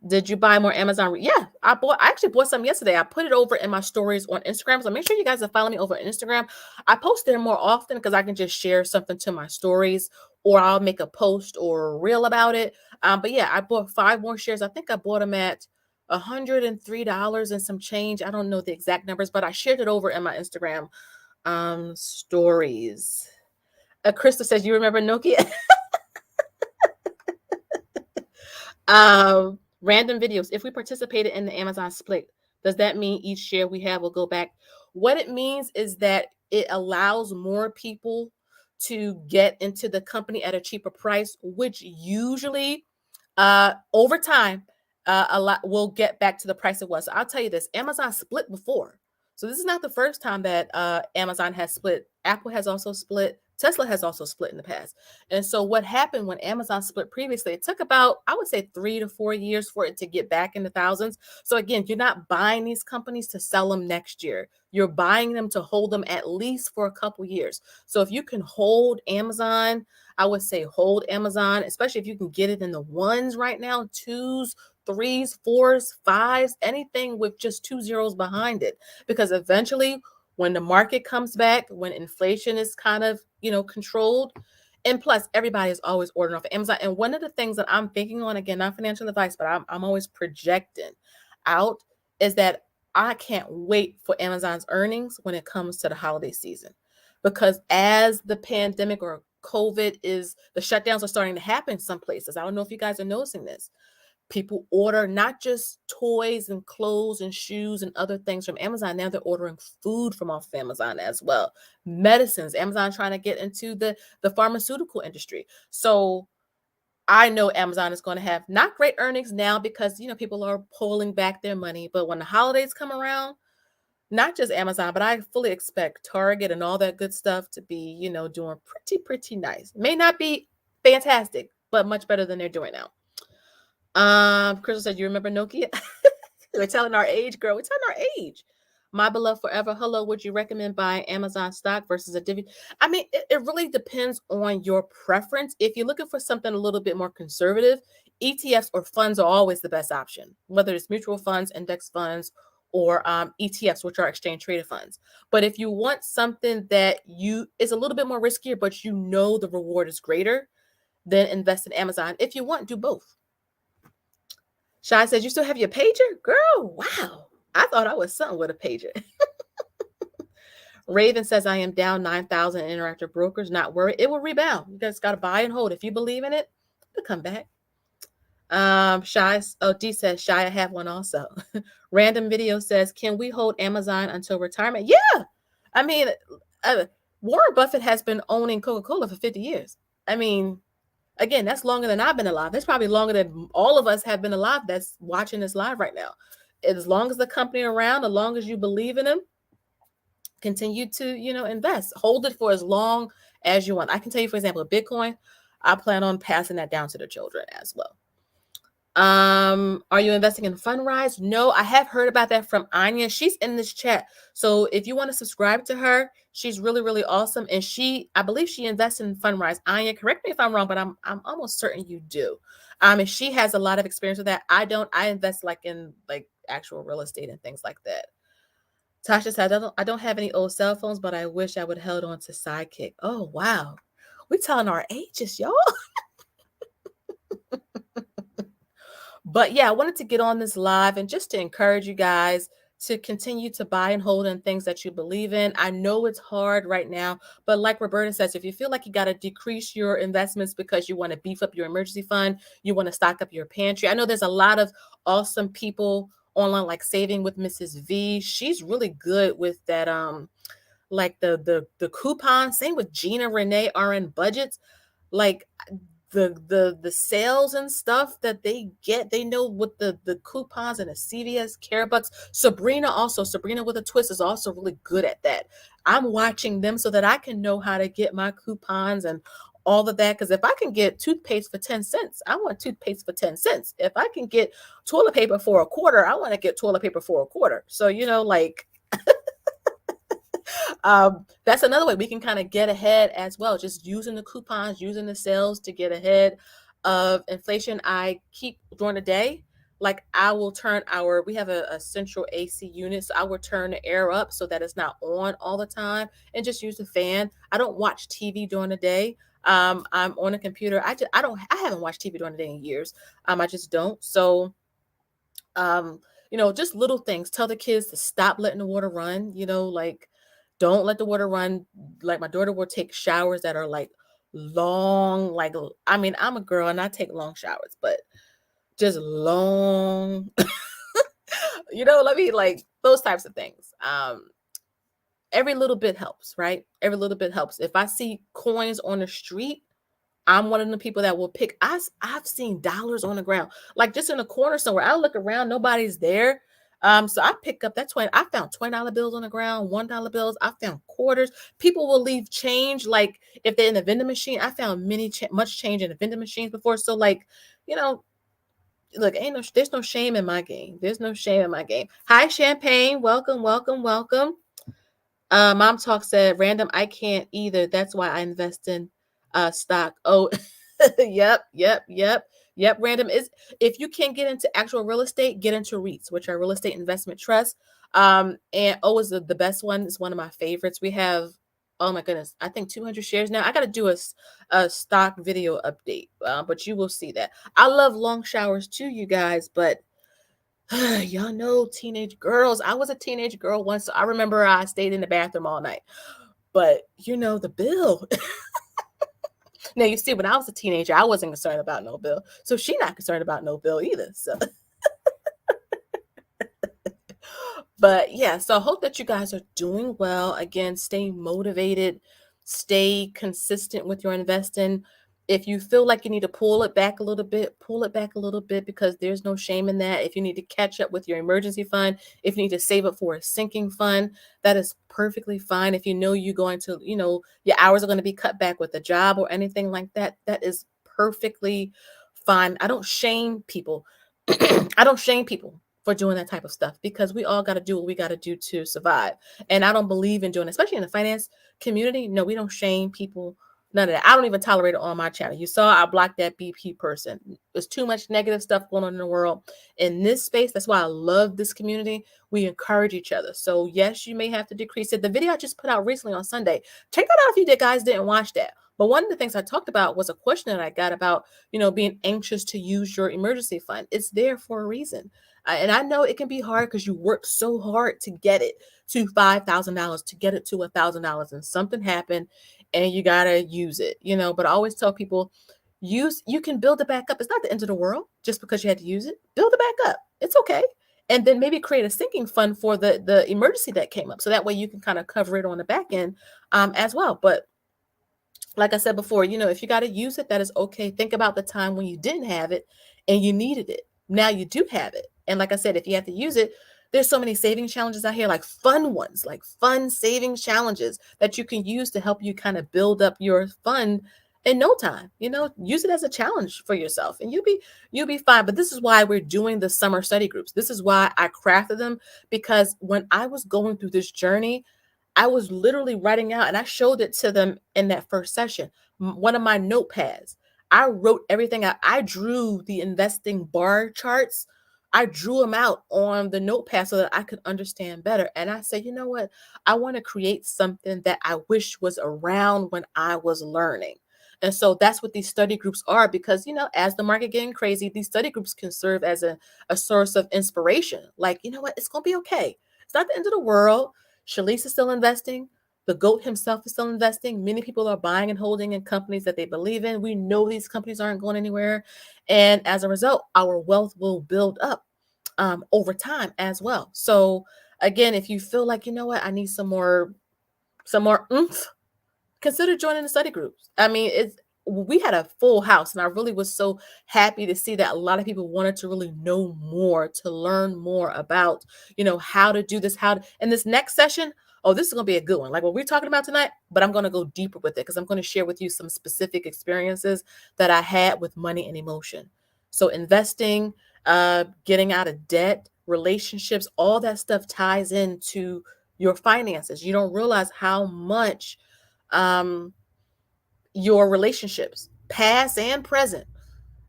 S1: Did you buy more Amazon? Yeah, I actually bought some yesterday. I put it over in my stories on Instagram. So make sure you guys are following me over on Instagram. I post there more often because I can just share something to my stories, or I'll make a post or a reel about it. But yeah, I bought 5 more shares. I think I bought them at $103 and some change. I don't know the exact numbers, but I shared it over in my Instagram stories. Krista says, you remember Nokia? Random videos. If we participated in the Amazon split, does that mean each share we have will go back? What it means is that it allows more people to get into the company at a cheaper price, which usually over time a lot will get back to the price it was. So I'll tell you this, Amazon split before. So this is not the first time that Amazon has split. Apple has also split. Tesla has also split in the past. And so what happened when Amazon split previously, it took about, I would say 3 to 4 years for it to get back in the thousands. So again, you're not buying these companies to sell them next year. You're buying them to hold them at least for a couple years. So if you can hold Amazon, I would say hold Amazon, especially if you can get it in the ones right now, 2s, 3s, 4s, 5s, anything with just 2 zeros behind it. Because eventually, when the market comes back, when inflation is kind of, controlled, and plus everybody is always ordering off of Amazon. And one of the things that I'm thinking on, again, not financial advice, but I'm always projecting out, is that I can't wait for Amazon's earnings when it comes to the holiday season. Because as the pandemic or COVID the shutdowns are starting to happen in some places. I don't know if you guys are noticing this. People order not just toys and clothes and shoes and other things from Amazon. Now they're ordering food from off of Amazon as well. Medicines. Amazon trying to get into the pharmaceutical industry. So I know Amazon is going to have not great earnings now because, people are pulling back their money. But when the holidays come around, not just Amazon, but I fully expect Target and all that good stuff to be, doing pretty nice. May not be fantastic, but much better than they're doing now. Crystal said, you remember Nokia? We're telling our age, girl. We're telling our age. My beloved forever. Hello, would you recommend buying Amazon stock versus a dividend? I mean, it really depends on your preference. If you're looking for something a little bit more conservative, ETFs or funds are always the best option, whether it's mutual funds, index funds, or ETFs, which are exchange traded funds. But if you want something that is a little bit more riskier, but the reward is greater, then invest in Amazon. If you want, do both. Shai says, you still have your pager? Girl, wow. I thought I was something with a pager. Raven says, I am down 9,000 in Interactive Brokers. Not worried. It will rebound. You guys got to buy and hold. If you believe in it, it'll come back. D says, Shy, I have one also. Random video says, can we hold Amazon until retirement? Yeah. I mean, Warren Buffett has been owning Coca-Cola for 50 years. I mean, again, that's longer than I've been alive. That's probably longer than all of us have been alive that's watching this live right now. As long as the company around, as long as you believe in them, continue to, invest. Hold it for as long as you want. I can tell you, for example, Bitcoin, I plan on passing that down to the children as well. Are you investing in Fundrise? No, I have heard about that from Anya. She's in this chat. So if you want to subscribe to her, she's really, really awesome. And I believe she invests in Fundrise. Anya, correct me if I'm wrong, but I'm almost certain you do. And she has a lot of experience with that. I don't. I invest in actual real estate and things like that. Tasha said, I don't have any old cell phones, but I wish I would have held on to Sidekick. Oh, wow. We're telling our ages, y'all. But yeah, I wanted to get on this live and just to encourage you guys to continue to buy and hold in things that you believe in. I know it's hard right now, but like Roberta says, if you feel like you got to decrease your investments because you want to beef up your emergency fund, you want to stock up your pantry. I know there's a lot of awesome people online, like Saving with Mrs. V. She's really good with that, like the coupon. Same with Gina Renee RN Budgets. Like the sales and stuff that they get, they know what the coupons and the CVS Care Bucks. Sabrina with a twist is also really good at that. I'm watching them so that I can know how to get my coupons and all of that. Because if I can get toothpaste for 10 cents, I want toothpaste for 10 cents. If I can get toilet paper for a quarter, I want to get toilet paper for a quarter. So, that's another way we can kind of get ahead as well, just using the coupons, using the sales to get ahead of inflation. I keep during the day, like I will turn we have a central AC unit, so I will turn the air up so that it's not on all the time and just use the fan. I don't watch TV during the day. I'm on a computer. I haven't watched TV during the day in years. I just don't. So just little things. Tell the kids to stop letting the water run, don't let the water run. Like my daughter will take showers that are like long, I'm a girl and I take long showers, but just long, like those types of things. Every little bit helps, right? Every little bit helps. If I see coins on the street, I'm one of the people that will pick. I've seen dollars on the ground, like just in a corner somewhere. I look around, nobody's there. So I pick up that 20. I found $20 bills on the ground, $1 bills. I found quarters. People will leave change, like if they're in the vending machine. I found much change in the vending machines before. So look, there's no shame in my game. There's no shame in my game. Hi, Champagne. Welcome, welcome, welcome. Mom Talk said, random, I can't either. That's why I invest in stock. Oh, yep. Random is, if you can't get into actual real estate, get into REITs, which are real estate investment trusts. And is the best one. It's one of my favorites. We have, oh my goodness, I think 200 shares now. I got to do a stock video update, but you will see that. I love long showers too, you guys, but y'all know teenage girls. I was a teenage girl once, so I remember I stayed in the bathroom all night. But the bill. Now you see, when I was a teenager, I wasn't concerned about no bill. So she's not concerned about no bill either. So but yeah, so I hope that you guys are doing well. Again, stay motivated, stay consistent with your investing. If you feel like you need to pull it back a little bit, pull it back a little bit, because there's no shame in that. If you need to catch up with your emergency fund, if you need to save up for a sinking fund, that is perfectly fine. If you know you're going to, your hours are going to be cut back with a job or anything like that, that is perfectly fine. I don't shame people. I don't shame people for doing that type of stuff, because we all got to do what we got to do to survive. And I don't believe in doing it, especially in the finance community. No, we don't shame people. None of that. I don't even tolerate it on my channel. You saw I blocked that BP person. There's too much negative stuff going on in the world. In this space, that's why I love this community. We encourage each other. So yes, you may have to decrease it. The video I just put out recently on Sunday, check that out if you guys didn't watch that. But one of the things I talked about was a question that I got about, being anxious to use your emergency fund. It's there for a reason. And I know it can be hard because you worked so hard to get it to $5,000, to get it to $1,000, and something happened and you got to use it, But I always tell people, You can build it back up. It's not the end of the world just because you had to use it. Build it back up. It's okay. And then maybe create a sinking fund for the emergency that came up. So that way you can kind of cover it on the back end as well. But like I said before, if you got to use it, that is okay. Think about the time when you didn't have it and you needed it. Now you do have it. And like I said, if you have to use it, there's so many saving challenges out here, like fun ones, like fun saving challenges that you can use to help you kind of build up your fund in no time. Use it as a challenge for yourself and you'll be fine. But this is why we're doing the summer study groups. This is why I crafted them, because when I was going through this journey, I was literally writing out, and I showed it to them in that first session. One of my notepads, I wrote everything out. I drew the investing bar charts. I drew them out on the notepad so that I could understand better. And I said, you know what? I want to create something that I wish was around when I was learning. And so that's what these study groups are, because, as the market getting crazy, these study groups can serve as a source of inspiration. Like, you know what? It's going to be okay. It's not the end of the world. Shalice is still investing. The GOAT himself is still investing. Many people are buying and holding in companies that they believe in. We know these companies aren't going anywhere. And as a result, our wealth will build up over time as well. So again, if you feel like, you know what, I need some more oomph, consider joining the study groups. I mean, we had a full house, and I really was so happy to see that a lot of people wanted to really know more, to learn more about, how to do this, and this next session. Oh, this is going to be a good one. Like what we're talking about tonight, but I'm going to go deeper with it because I'm going to share with you some specific experiences that I had with money and emotion. So investing, getting out of debt, relationships, all that stuff ties into your finances. You don't realize how much your relationships, past and present,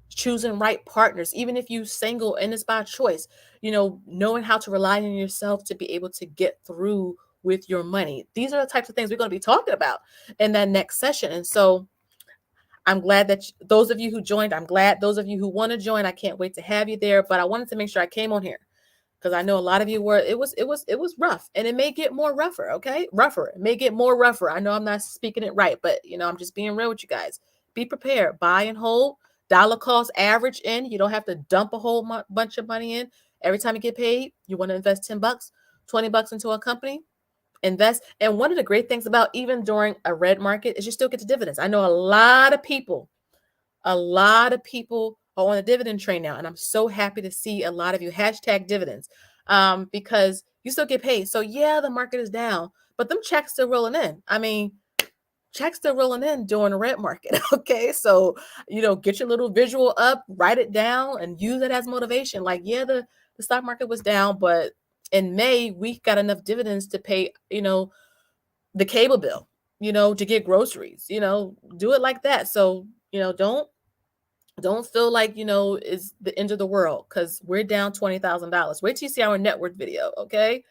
S1: choosing right partners, even if you single and it's by choice, knowing how to rely on yourself to be able to get through with your money. These are the types of things we're going to be talking about in that next session. And so I'm glad that those of you who joined, I'm glad those of you who want to join, I can't wait to have you there. But I wanted to make sure I came on here because I know a lot of you were, it was rough, and it may get more rougher. Okay. Rougher. It may get more rougher. I know I'm not speaking it right, but I'm just being real with you guys. Be prepared, buy and hold, dollar cost average in. You don't have to dump a whole bunch of money in. Every time you get paid, you want to invest $10, $20 into a company, invest. And one of the great things about even during a red market is you still get the dividends. I know a lot of people are on the dividend train now. And I'm so happy to see a lot of you #dividends because you still get paid. So yeah, the market is down, but them checks still rolling in. I mean, checks still rolling in during the red market. Okay. So, get your little visual up, write it down and use it as motivation. Like, yeah, the stock market was down, but in May, we got enough dividends to pay, the cable bill, to get groceries, do it like that. So, don't feel like, is the end of the world because we're down $20,000. Wait till you see our net worth video, okay?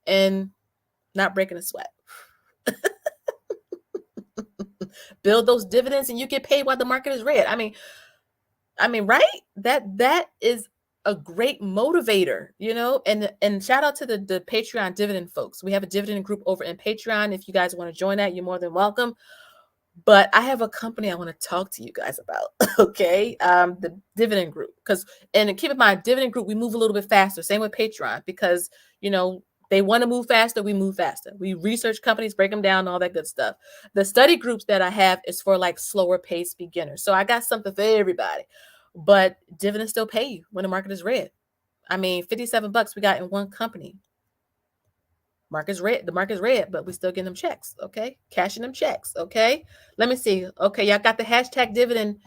S1: And not breaking a sweat. Build those dividends and you get paid while the market is red. I mean, right? That is a great motivator, and shout out to the Patreon dividend folks. We have a dividend group over in Patreon. If you guys want to join that, you're more than welcome. But I have a company I want to talk to you guys about, okay? The dividend group. And keep in mind, dividend group, we move a little bit faster. Same with Patreon because, they want to move faster, we move faster. We research companies, break them down, all that good stuff. The study groups that I have is for like slower paced beginners. So I got something for everybody. But dividends still pay you when the market is red. I mean, $57 we got in one company. Market's red. The market's red, but we still getting them checks. Okay. Cashing them checks. Okay. Let me see. Okay. Y'all got the #dividend.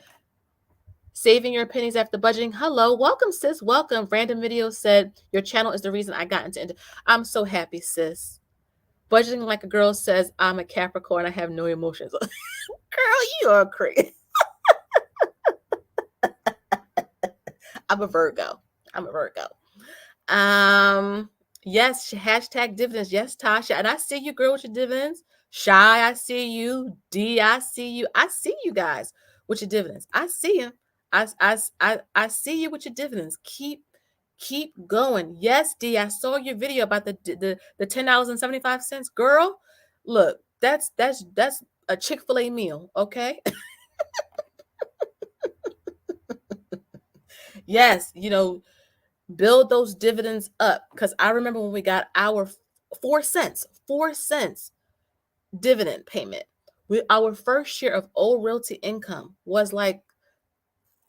S1: Saving your pennies after budgeting. Hello. Welcome, sis. Welcome. Random video said your channel is the reason I got into. I'm so happy, sis. Budgeting like a girl says, I'm a Capricorn. I have no emotions. Girl, you are crazy. I'm a Virgo. Yes, #dividends. Yes, Tasha. And I see you, girl, with your dividends. Shy, I see you. D, I see you. I see you guys with your dividends. I see you. I see you with your dividends. Keep going. Yes, D, I saw your video about the $10.75. Girl, look, that's a Chick-fil-A meal, okay? Yes, build those dividends up. Because I remember when we got our 4 cents dividend payment. Our first share of old realty income was like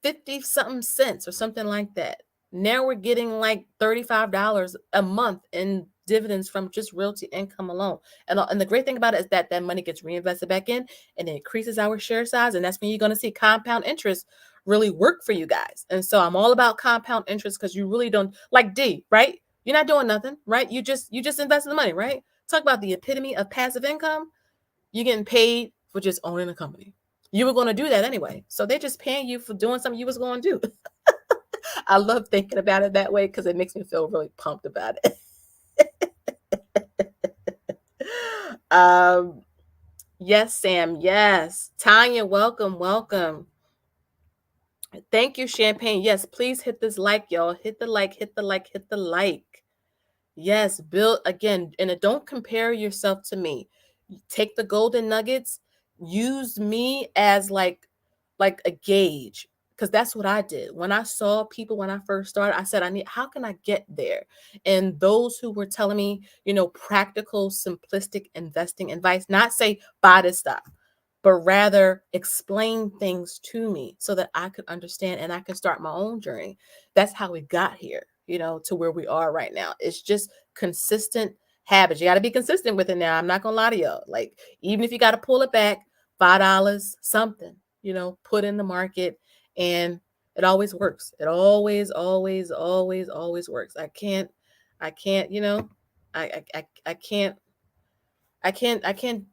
S1: 50 something cents or something like that. Now we're getting like $35 a month in dividends from just realty income alone. And the great thing about it is that that money gets reinvested back in and it increases our share size. And that's when you're going to see compound interest really work for you guys. And so I'm all about compound interest because you really don't like D, right? You're not doing nothing, right? You just invested the money, right? Talk about the epitome of passive income. You're getting paid for just owning a company. You were going to do that anyway. So they're just paying you for doing something you was going to do. I love thinking about it that way because it makes me feel really pumped about it. Yes, Sam. Yes. Tanya, welcome, welcome. Thank you, Champagne. Yes, please hit this like, y'all. Hit the like, hit the like, hit the like. Yes, build again, and don't compare yourself to me. Take the golden nuggets, use me as like a gauge, because that's what I did. When I saw people when I first started, I said, how can I get there? And those who were telling me, practical, simplistic investing advice, not say buy this stock, but rather explain things to me so that I could understand and I could start my own journey. That's how we got here, to where we are right now. It's just consistent habits. You got to be consistent with it now. I'm not going to lie to y'all. Like, even if you got to pull it back, $5, something, put in the market, and it always works. It always, always, always, always works. I can't, I can't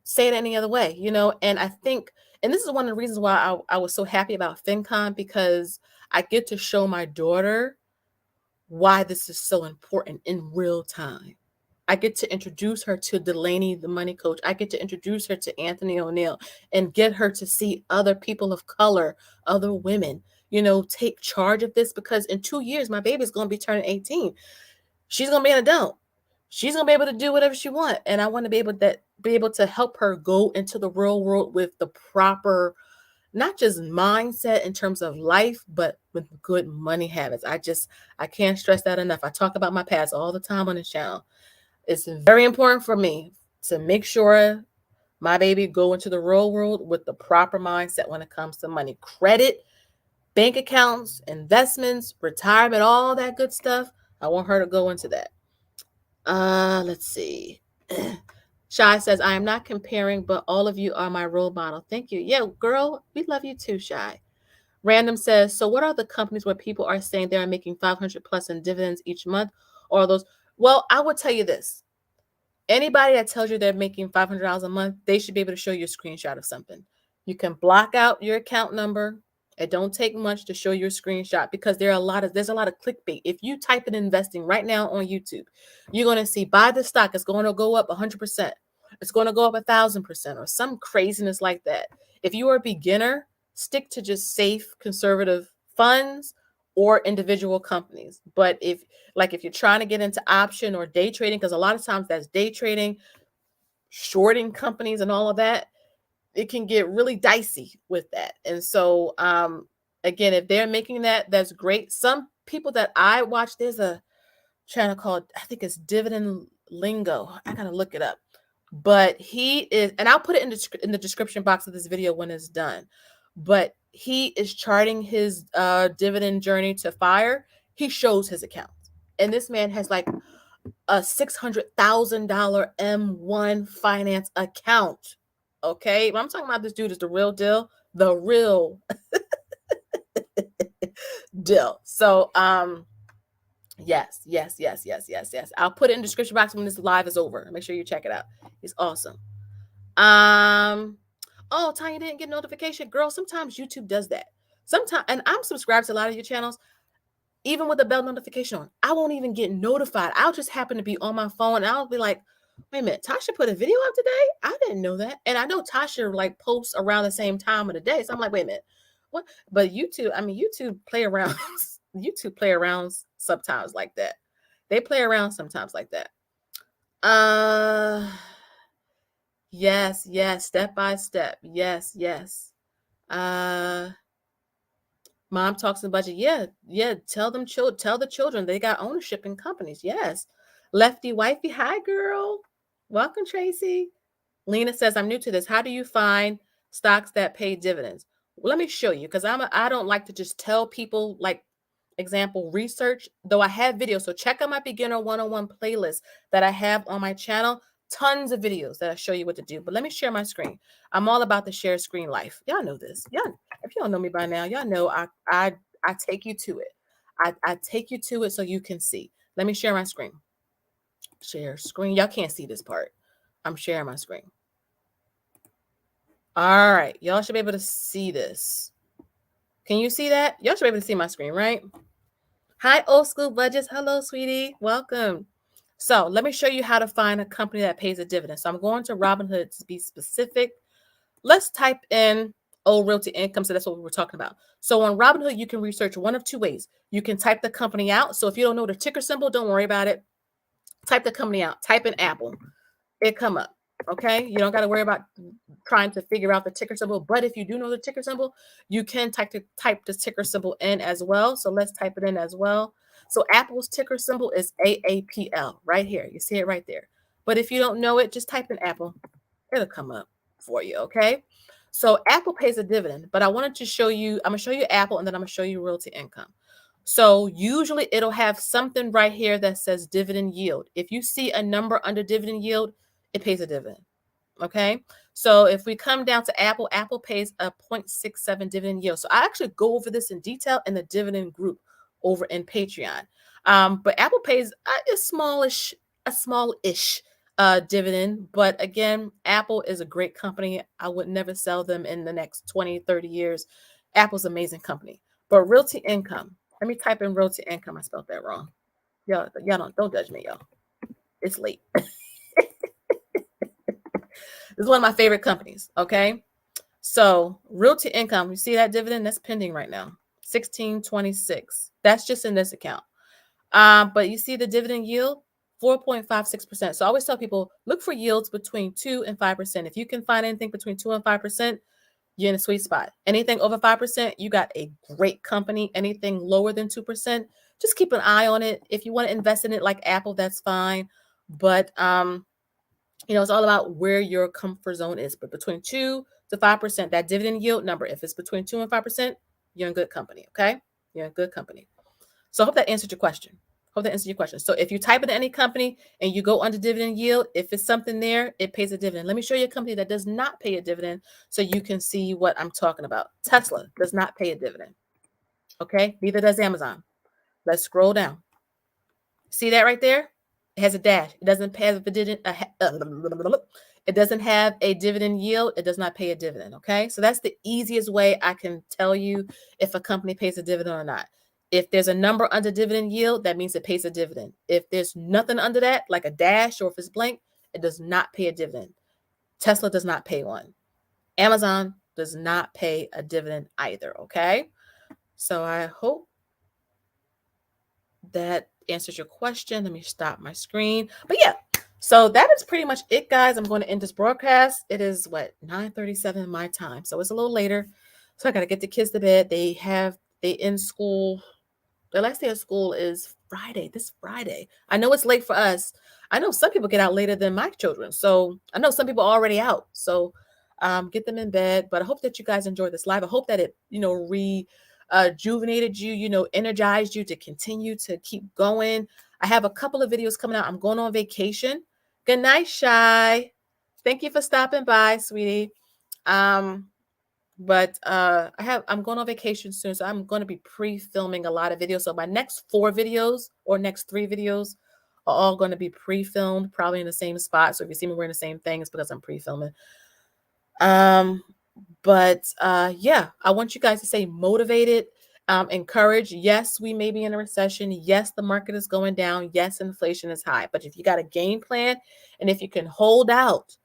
S1: say it any other way, and I think, and this is one of the reasons why I was so happy about FinCon, because I get to show my daughter why this is so important in real time. I get to introduce her to Delaney, the money coach. I get to introduce her to Anthony O'Neill and get her to see other people of color, other women, take charge of this, because in 2 years, my baby's going to be turning 18. She's going to be an adult. She's going to be able to do whatever she wants. And I want to be able to help her go into the real world with the proper, not just mindset in terms of life, but with good money habits. I can't stress that enough. I talk about my past all the time on the channel. It's very important for me to make sure my baby go into the real world with the proper mindset when it comes to money, credit, bank accounts, investments, retirement, all that good stuff. I want her to go into that. Let's see. Shy says, I am not comparing, but all of you are my role model. Thank you. Yeah, girl, we love you too, Shy. Random says, so what are the companies where people are saying they're making 500 plus in dividends each month? Or those? Well, I would tell you this. Anybody that tells you they're making $500 a month, they should be able to show you a screenshot of something. You can block out your account number. It don't take much to show your screenshot, because there's a lot of clickbait. If you type in investing right now on YouTube, you're going to see buy the stock. It's going to go up 100%. It's going to go up 1,000% or some craziness like that. If you are a beginner, stick to just safe, conservative funds or individual companies. But if you're trying to get into option or day trading, because a lot of times that's day trading, shorting companies and all of that, it can get really dicey with that. And so, again, if they're making that, that's great. Some people that I watch, there's a channel called, I think it's Dividend Lingo. I gotta look it up. But he is, and I'll put it in the description box of this video when it's done. But he is charting his dividend journey to FIRE. He shows his accounts, and this man has like a $600,000 M1 finance account. Okay, what I'm talking about, this dude is the real deal, the real deal. So, yes. I'll put it in the description box when this live is over. Make sure you check it out. He's awesome. Oh, Tanya didn't get notification. Girl, sometimes YouTube does that. Sometimes, and I'm subscribed to a lot of your channels, even with the bell notification on, I won't even get notified. I'll just happen to be on my phone and I'll be like, wait a minute, Tasha put a video up today? I didn't know that. And I know Tasha like posts around the same time of the day. So I'm like, wait a minute, what? But YouTube play around. YouTube play around sometimes like that. They play around sometimes like that. Yes, step by step. Yes. Mom talks in budget. Yeah, yeah. Tell the children they got ownership in companies. Yes. Lefty wifey. Hi, girl. Welcome, Tracy. Lena says, I'm new to this. How do you find stocks that pay dividends? Well, let me show you, because I don't like to just tell people, like, example, research, though I have videos. So check out my beginner one-on-one playlist that I have on my channel. Tons of videos that I show you what to do. But let me share my screen. I'm all about the share screen life. Y'all know this. Y'all, if you don't know me by now, y'all know I take you to it. I take you to it so you can see. Let me share my screen. Share screen. Y'all can't see this part. I'm sharing my screen. All right. Y'all should be able to see this. Can you see that? Y'all should be able to see my screen, right? Hi, old school budgets. Hello, sweetie. Welcome. So let me show you how to find a company that pays a dividend. So I'm going to Robinhood to be specific. Let's type in old realty income. So that's what we were talking about. So on Robinhood, you can research one of two ways. You can type the company out. So if you don't know the ticker symbol, don't worry about it. Type the company out. Type in Apple. It come up. Okay. You don't got to worry about trying to figure out the ticker symbol. But if you do know the ticker symbol, you can type the ticker symbol in as well. So let's type it in as well. So Apple's ticker symbol is AAPL right here. You see it right there. But if you don't know it, just type in Apple. It'll come up for you. Okay. So Apple pays a dividend, but I wanted to show you, I'm going to show you Apple, and then I'm going to show you realty income. So usually it'll have something right here that says dividend yield. If you see a number under dividend yield, it pays a dividend. Okay. So if we come down to Apple, Apple pays a 0.67 dividend yield. So I actually go over this in detail in the dividend group over in Patreon. But Apple pays a smallish dividend. But again, Apple is a great company. I would never sell them in the next 20, 30 years. Apple's an amazing company. But realty income, let me type in realty income. I spelled that wrong. Y'all don't judge me, y'all. It's late. This is one of my favorite companies. Okay. So realty income, you see that dividend that's pending right now, 1626. That's just in this account. But you see the dividend yield, 4.56%. So I always tell people, look for yields between 2 and 5%. If you can find anything between 2 and 5%, you're in a sweet spot. Anything over 5%, you got a great company. Anything lower than 2%, just keep an eye on it. If you want to invest in it like Apple, that's fine. But it's all about where your comfort zone is. But between 2 to 5%, that dividend yield number, if it's between 2 and 5%, you're in good company. Okay. You're in good company. So I hope that answered your question. So if you type in any company and you go under dividend yield, if it's something there, it pays a dividend. Let me show you a company that does not pay a dividend so you can see what I'm talking about. Tesla does not pay a dividend. Okay. Neither does Amazon. Let's scroll down. See that right there? It has a dash. It doesn't have a dividend. It doesn't have a dividend yield. It does not pay a dividend. Okay. So that's the easiest way I can tell you if a company pays a dividend or not. If there's a number under dividend yield, that means it pays a dividend. If there's nothing under that, like a dash, or if it's blank, it does not pay a dividend. Tesla does not pay one. Amazon does not pay a dividend either. Okay. So I hope that answers your question. Let me stop my screen. But yeah, so that is pretty much it, guys. I'm going to end this broadcast. It is 9:37 my time. So it's a little later. So I got to get the kids to bed. They in school. Their last day of school is this Friday. I know it's late for us. I know some people get out later than my children. So I know some people are already out. So get them in bed. But I hope that you guys enjoyed this live. I hope that it, rejuvenated you, energized you to continue to keep going. I have a couple of videos coming out. I'm going on vacation. Good night, Shy. Thank you for stopping by, sweetie. But I'm going on vacation soon, so I'm going to be pre-filming a lot of videos. So my next 4 videos or next 3 videos are all going to be pre-filmed, probably in the same spot. So if you see me wearing the same thing, it's because I'm pre-filming. But yeah, I want you guys to stay motivated, encouraged. Yes, we may be in a recession. Yes, the market is going down. Yes, inflation is high. But if you got a game plan and if you can hold out,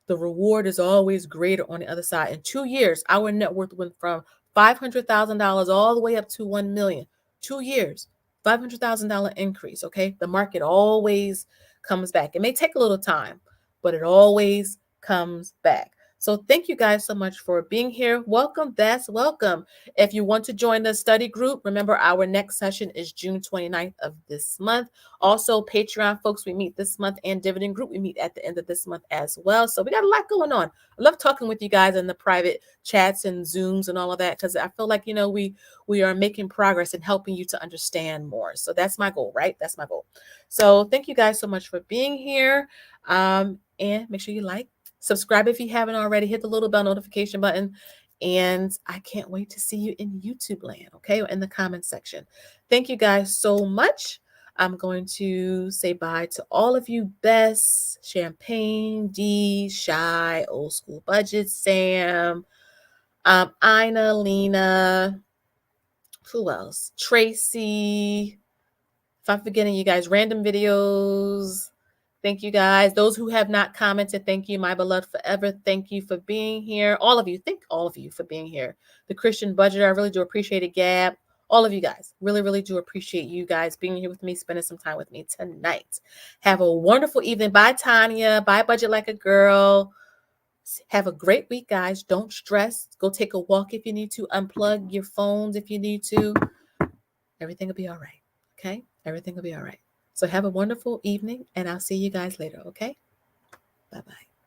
S1: the reward is always greater on the other side. In 2 years, our net worth went from $500,000 all the way up to $1 million. 2 years, $500,000 increase. Okay, the market always comes back. It may take a little time, but it always comes back. So thank you guys so much for being here. Welcome, Bess. Welcome. If you want to join the study group, remember our next session is June 29th of this month. Also, Patreon folks, we meet this month, and Dividend group, we meet at the end of this month as well. So we got a lot going on. I love talking with you guys in the private chats and Zooms and all of that, because I feel like, we are making progress and helping you to understand more. So that's my goal, right? That's my goal. So thank you guys so much for being here. And make sure you like, subscribe if you haven't already, hit the little bell notification button, and I can't wait to see you in YouTube land, okay, or in the comment section. Thank you guys so much. I'm going to say bye to all of you. Bess, Champagne, D, Shy, Old School Budget, Sam, Ina, Lena, who else? Tracy. If I'm forgetting you guys, random videos. Thank you guys. Those who have not commented, thank you. My beloved forever, thank you for being here. All of you, thank all of you for being here. The Christian Budgeter, I really do appreciate it. Gab, all of you guys, really, really do appreciate you guys being here with me, spending some time with me tonight. Have a wonderful evening. Bye, Tanya. Bye, Budget Like a Girl. Have a great week, guys. Don't stress. Go take a walk if you need to. Unplug your phones if you need to. Everything will be all right. Okay? Everything will be all right. So have a wonderful evening, and I'll see you guys later, okay? Bye-bye.